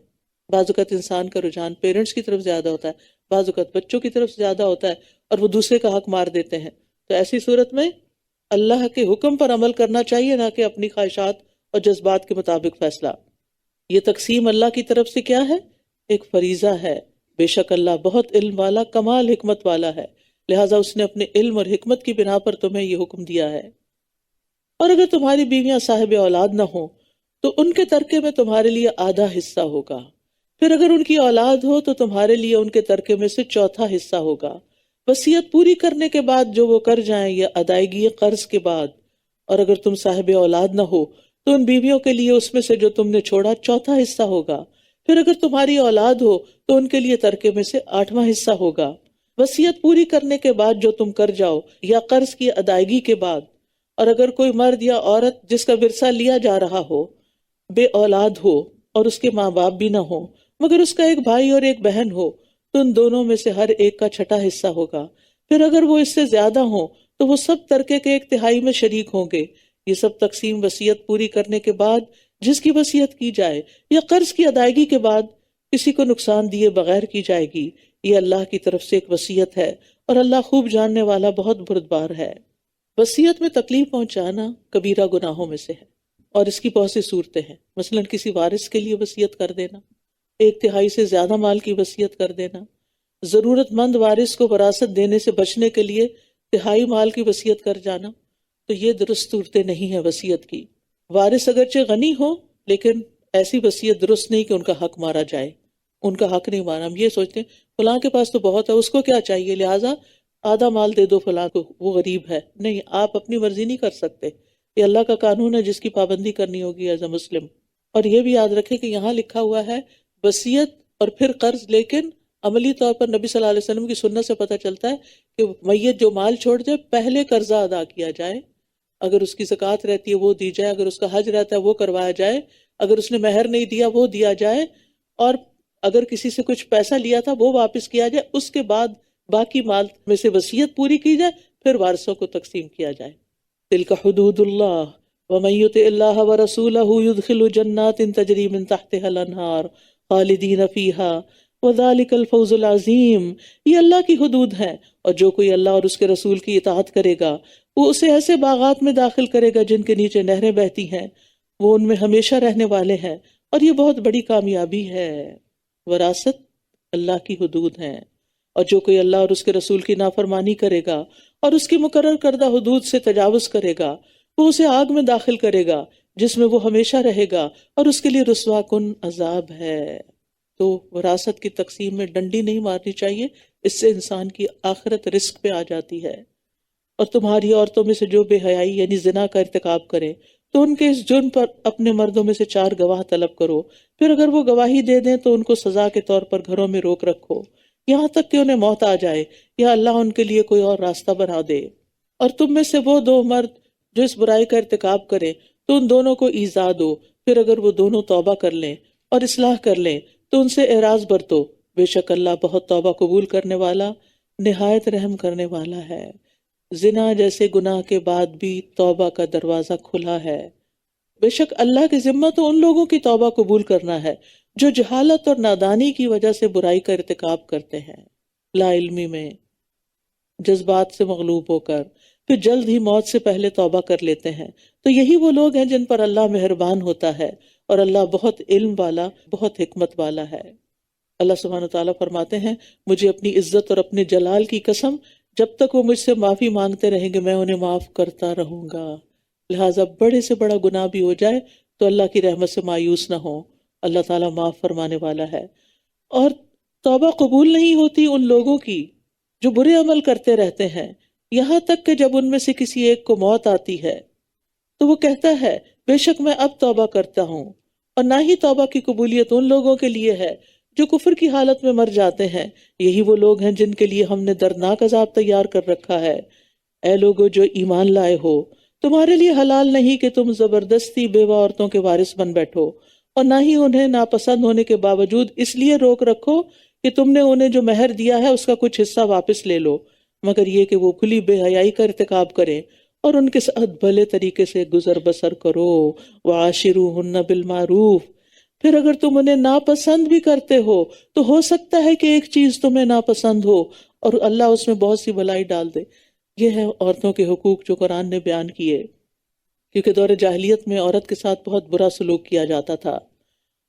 بعض اوقات انسان کا رجحان پیرنٹس کی طرف زیادہ ہوتا ہے، بعض اوقات بچوں کی طرف زیادہ ہوتا ہے، اور وہ دوسرے کا حق مار دیتے ہیں۔ تو ایسی صورت میں اللہ کے حکم پر عمل کرنا چاہیے، نہ کہ اپنی خواہشات اور جذبات کے مطابق فیصلہ۔ یہ تقسیم اللہ کی طرف سے کیا ہے؟ ایک فریضہ ہے۔ بے شک اللہ بہت علم والا، کمال حکمت والا ہے، لہٰذا اس نے اپنے علم اور حکمت کی بنا پر تمہیں یہ حکم دیا ہے۔ اور اگر تمہاری بیویاں صاحب اولاد نہ ہوں تو ان کے ترکے میں تمہارے لیے آدھا حصہ ہوگا، پھر اگر ان کی اولاد ہو تو تمہارے لیے ان کے ترکے میں سے 4واں حصہ ہوگا، وصیت پوری کرنے کے بعد جو وہ کر جائیں یا ادائیگی قرض کے بعد۔ اور اگر تم صاحب اولاد نہ ہو تو ان بیویوں کے لیے اس میں سے جو تم نے چھوڑا 4واں حصہ ہوگا، پھر اگر تمہاری اولاد ہو تو ان کے لیے ترکے میں سے 8واں حصہ ہوگا، وصیت پوری کرنے کے بعد جو تم کر جاؤ یا قرض کی ادائیگی کے بعد۔ اور اگر کوئی مرد یا عورت جس کا ورثہ لیا جا رہا ہو بے اولاد ہو اور اس کے ماں باپ بھی نہ ہو مگر اس کا ایک بھائی اور ایک بہن ہو تو ان دونوں میں سے ہر ایک کا 6واں حصہ ہوگا، پھر اگر وہ اس سے زیادہ ہوں تو وہ سب ترکے کے 1/3 میں شریک ہوں گے۔ یہ سب تقسیم وصیت پوری کرنے کے بعد جس کی وصیت کی جائے یا قرض کی ادائیگی کے بعد کسی کو نقصان دیے بغیر کی جائے گی۔ یہ اللہ کی طرف سے ایک وصیت ہے اور اللہ خوب جاننے والا بہت بردبار ہے۔ وصیت میں تکلیف پہنچانا کبیرہ گناہوں میں سے ہے، اور اس کی بہت سی صورتیں ہیں۔ مثلا کسی وارث کے لیے وصیت کر دینا، 1/3 سے زیادہ مال کی وصیت کر دینا، ضرورت مند وارث کو وراثت دینے سے بچنے کے لیے 1/3 مال کی وصیت کر جانا، تو یہ درست صورتیں نہیں ہیں وصیت کی۔ وارث اگرچہ غنی ہو لیکن ایسی وصیت درست نہیں کہ ان کا حق مارا جائے، ان کا حق نہیں مارا۔ ہم یہ سوچتے ہیں فلاں کے پاس تو بہت ہے، اس کو کیا چاہیے، لہٰذا آدھا مال دے دو فلاں کو، وہ غریب ہے۔ نہیں، آپ اپنی مرضی نہیں کر سکتے، یہ اللہ کا قانون ہے جس کی پابندی کرنی ہوگی ایز اے مسلم۔ اور یہ بھی یاد رکھیں کہ یہاں لکھا ہوا ہے وصیت اور پھر قرض، لیکن عملی طور پر نبی صلی اللہ علیہ وسلم کی سنت سے پتہ چلتا ہے کہ میت جو مال چھوڑ جائے پہلے قرضہ ادا کیا جائے، اگر اس کی زکوٰۃ رہتی ہے وہ دی جائے، اگر اس کا حج رہتا ہے وہ کروایا جائے، اگر اس نے مہر نہیں دیا وہ دیا جائے، اور اگر کسی سے کچھ پیسہ لیا تھا وہ واپس کیا جائے، اس کے بعد باقی مال میں سے وصیت پوری کی جائے، پھر وارثوں کو تقسیم کیا جائے۔ تلک حدود اللہ ومن یطع اللہ ورسولہ یدخلہ جنات تجری من تحتها الانہار خالدین فیہا وذالک الفوز العظیم۔ یہ اللہ کی حدود ہیں، اور جو کوئی اللہ اور اس کے رسول کی اطاعت کرے گا وہ اسے ایسے باغات میں داخل کرے گا جن کے نیچے نہریں بہتی ہیں، وہ ان میں ہمیشہ رہنے والے ہیں، اور یہ بہت بڑی کامیابی ہے۔ وراثت اللہ کی حدود ہیں، اور جو کوئی اللہ اور اس کے رسول کی نافرمانی کرے گا اور اس کی مقرر کردہ حدود سے تجاوز کرے گا وہ اسے آگ میں داخل کرے گا جس میں وہ ہمیشہ رہے گا، اور اس کے لیے رسوا کن عذاب ہے۔ تو وراثت کی تقسیم میں ڈنڈی نہیں مارنی چاہیے، اس سے انسان کی آخرت رزق پہ آ جاتی ہے۔ اور تمہاری عورتوں میں سے جو بے حیائی یعنی زنا کا ارتکاب کرے تو ان کے اس جرم پر اپنے مردوں میں سے 4 گواہ طلب کرو، پھر اگر وہ گواہی دے دیں تو ان کو سزا کے طور پر گھروں میں روک رکھو یہاں تک کہ انہیں موت آ جائے یا اللہ ان کے لیے کوئی اور راستہ بنا دے۔ اور تم میں سے وہ 2 مرد جو اس برائی کا ارتکاب کریں تو ان دونوں کو ایذا دو، پھر اگر وہ دونوں توبہ کر لیں اور اصلاح کر لیں تو ان سے اعراض برتو، بے شک اللہ بہت توبہ قبول کرنے والا نہایت رحم کرنے والا ہے۔ زنا جیسے گناہ کے بعد بھی توبہ کا دروازہ کھلا ہے، بے شک اللہ کی ذمہ تو ان لوگوں کی توبہ قبول کرنا ہے جو جہالت اور نادانی کی وجہ سے برائی کا ارتکاب کرتے ہیں، لا علمی میں جذبات سے مغلوب ہو کر پھر جلد ہی موت سے پہلے توبہ کر لیتے ہیں، تو یہی وہ لوگ ہیں جن پر اللہ مہربان ہوتا ہے اور اللہ بہت علم والا بہت حکمت والا ہے۔ اللہ سبحانہ وتعالیٰ فرماتے ہیں، مجھے اپنی عزت اور اپنے جلال کی قسم جب تک وہ مجھ سے معافی مانگتے رہیں گے میں انہیں معاف کرتا رہوں گا۔ لہٰذا بڑے سے بڑا گناہ بھی ہو جائے تو اللہ کی رحمت سے مایوس نہ ہو، اللہ تعالیٰ معاف فرمانے والا ہے۔ اور توبہ قبول نہیں ہوتی ان لوگوں کی جو برے عمل کرتے رہتے ہیں، یہاں تک کہ جب ان میں سے کسی ایک کو موت آتی ہے تو وہ کہتا ہے بے شک میں اب توبہ کرتا ہوں، اور نہ ہی توبہ کی قبولیت ان لوگوں کے لیے ہے جو کفر کی حالت میں مر جاتے ہیں، یہی وہ لوگ ہیں جن کے لیے ہم نے دردناک عذاب تیار کر رکھا ہے۔ اے لوگو جو ایمان لائے ہو، تمہارے لیے حلال نہیں کہ تم زبردستی بیوہ عورتوں کے وارث بن بیٹھو، اور نہ ہی انہیں ناپسند ہونے کے باوجود اس لیے روک رکھو کہ تم نے انہیں جو مہر دیا ہے اس کا کچھ حصہ واپس لے لو، مگر یہ کہ وہ کھلی بے حیائی کا ارتکاب کریں اور ان کے ساتھ بھلے طریقے سے گزر بسر کرو، وعاشروہن بالمعروف۔ پھر اگر تم انہیں ناپسند بھی کرتے ہو تو ہو سکتا ہے کہ ایک چیز تمہیں ناپسند ہو اور اللہ اس میں بہت سی بھلائی ڈال دے۔ یہ ہے عورتوں کے حقوق جو قرآن نے بیان کیے، کیونکہ دور جاہلیت میں عورت کے ساتھ بہت برا سلوک کیا جاتا تھا۔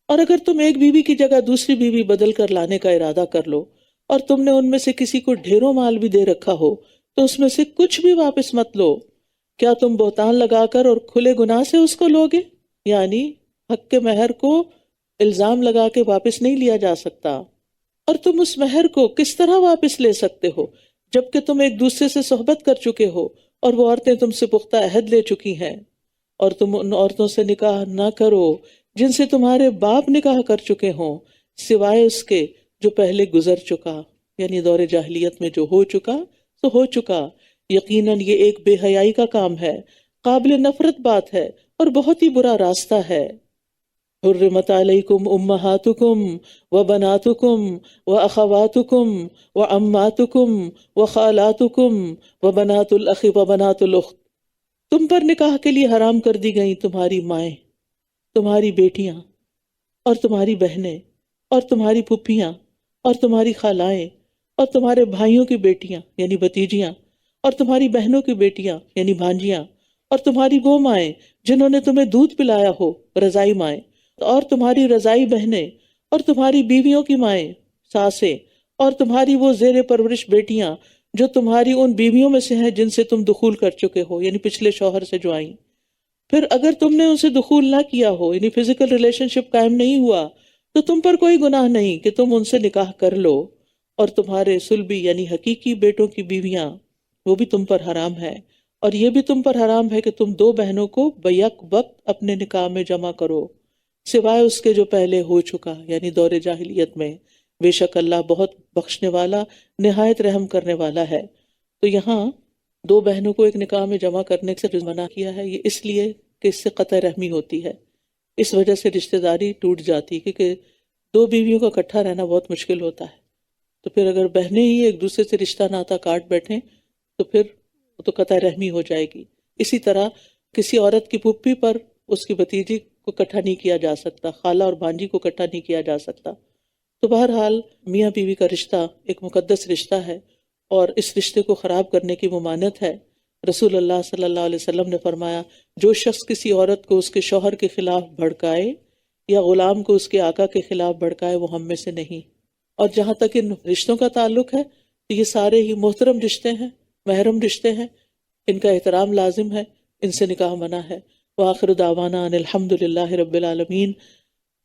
اور اگر تم ایک بیوی کی جگہ دوسری بیوی بدل کر لانے کا ارادہ کر لو اور تم نے ان میں سے کسی کو ڈھیروں مال بھی دے رکھا ہو تو اس میں سے کچھ بھی واپس مت لو، کیا تم بہتان لگا کر اور کھلے گناہ سے اس کو لوگے؟ یعنی حق کے مہر کو الزام لگا کے واپس نہیں لیا جا سکتا، اور تم اس مہر کو کس طرح واپس لے سکتے ہو جبکہ تم ایک دوسرے سے صحبت کر چکے ہو اور وہ عورتیں تم سے پختہ عہد لے چکی ہیں، اور تم ان عورتوں سے نکاح نہ کرو جن سے تمہارے باپ نکاح کر چکے ہوں سوائے اس کے جو پہلے گزر چکا، یعنی دور جاہلیت میں جو ہو چکا تو ہو چکا، یقیناً یہ ایک بے حیائی کا کام ہے، قابل نفرت بات ہے اور بہت ہی برا راستہ ہے۔ حرمت علیکم امہاتکم وبناتکم واخواتکم وعماتکم وخالاتکم وبنات الاخ وبنات الاخت، تم پر نکاح کے لیے حرام کر دی گئیں تمہاری مائیں، تمہاری بیٹیاں اور تمہاری بہنیں اور تمہاری پھپھیاں اور تمہاری خالائیں اور تمہارے بھائیوں کی بیٹیاں یعنی بھتیجیاں اور تمہاری بہنوں کی بیٹیاں یعنی بھانجیاں اور تمہاری وہ مائیں جنہوں نے تمہیں دودھ پلایا ہو رضائی مائیں، اور تمہاری رضائی بہنیں اور تمہاری بیویوں کی مائیں ساسیں، اور تمہاری وہ زیر پرورش بیٹیاں جو تمہاری ان بیویوں میں سے ہیں جن سے تم دخول کر چکے ہو یعنی پچھلے شوہر سے جو آئیں۔ پھر اگر تم نے ان سے دخول نہ کیا ہو یعنی فزیکل ریلیشن شپ قائم نہیں ہوا تو تم پر کوئی گناہ نہیں کہ تم ان سے نکاح کر لو، اور تمہارے صلبی یعنی حقیقی بیٹوں کی بیویاں وہ بھی تم پر حرام ہے، اور یہ بھی تم پر حرام ہے کہ تم 2 بہنوں کو بیک وقت اپنے نکاح میں جمع کرو سوائے اس کے جو پہلے ہو چکا یعنی دور جاہلیت میں، بے شک اللہ بہت بخشنے والا نہایت رحم کرنے والا ہے۔ تو یہاں 2 بہنوں کو ایک نکاح میں جمع کرنے سے منع کیا ہے، یہ اس لیے کہ اس سے قطع رحمی ہوتی ہے، اس وجہ سے رشتہ داری ٹوٹ جاتی، کیونکہ 2 بیویوں کا اکٹھا رہنا بہت مشکل ہوتا ہے، تو پھر اگر بہنیں ہی ایک دوسرے سے رشتہ ناتا کاٹ بیٹھیں تو پھر تو قطع رحمی ہو جائے گی۔ اسی طرح کسی عورت کی پھپھی پر اس کی بھتیجی کو اکٹھا نہیں کیا جا سکتا، خالہ اور بھانجی کو اکٹھا نہیں کیا جا سکتا۔ تو بہرحال میاں بیوی کا رشتہ ایک مقدس رشتہ ہے اور اس رشتے کو خراب کرنے کی ممانعت ہے۔ رسول اللہ صلی اللہ علیہ وسلم نے فرمایا، جو شخص کسی عورت کو اس کے شوہر کے خلاف بھڑکائے یا غلام کو اس کے آقا کے خلاف بھڑکائے وہ ہم میں سے نہیں۔ اور جہاں تک ان رشتوں کا تعلق ہے تو یہ سارے ہی محترم رشتے ہیں، محرم رشتے ہیں، ان کا احترام لازم ہے، ان سے نکاح منع ہے۔ وآخر دعوانا ان الحمد للہ رب العالمین۔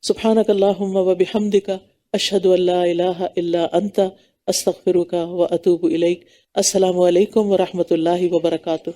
سبحانک اللہم وبحمدک اشہد ان لا الہ الا انت استغفرک و اتوب الیک۔ السلام علیکم ورحمۃ اللہ وبرکاتہ۔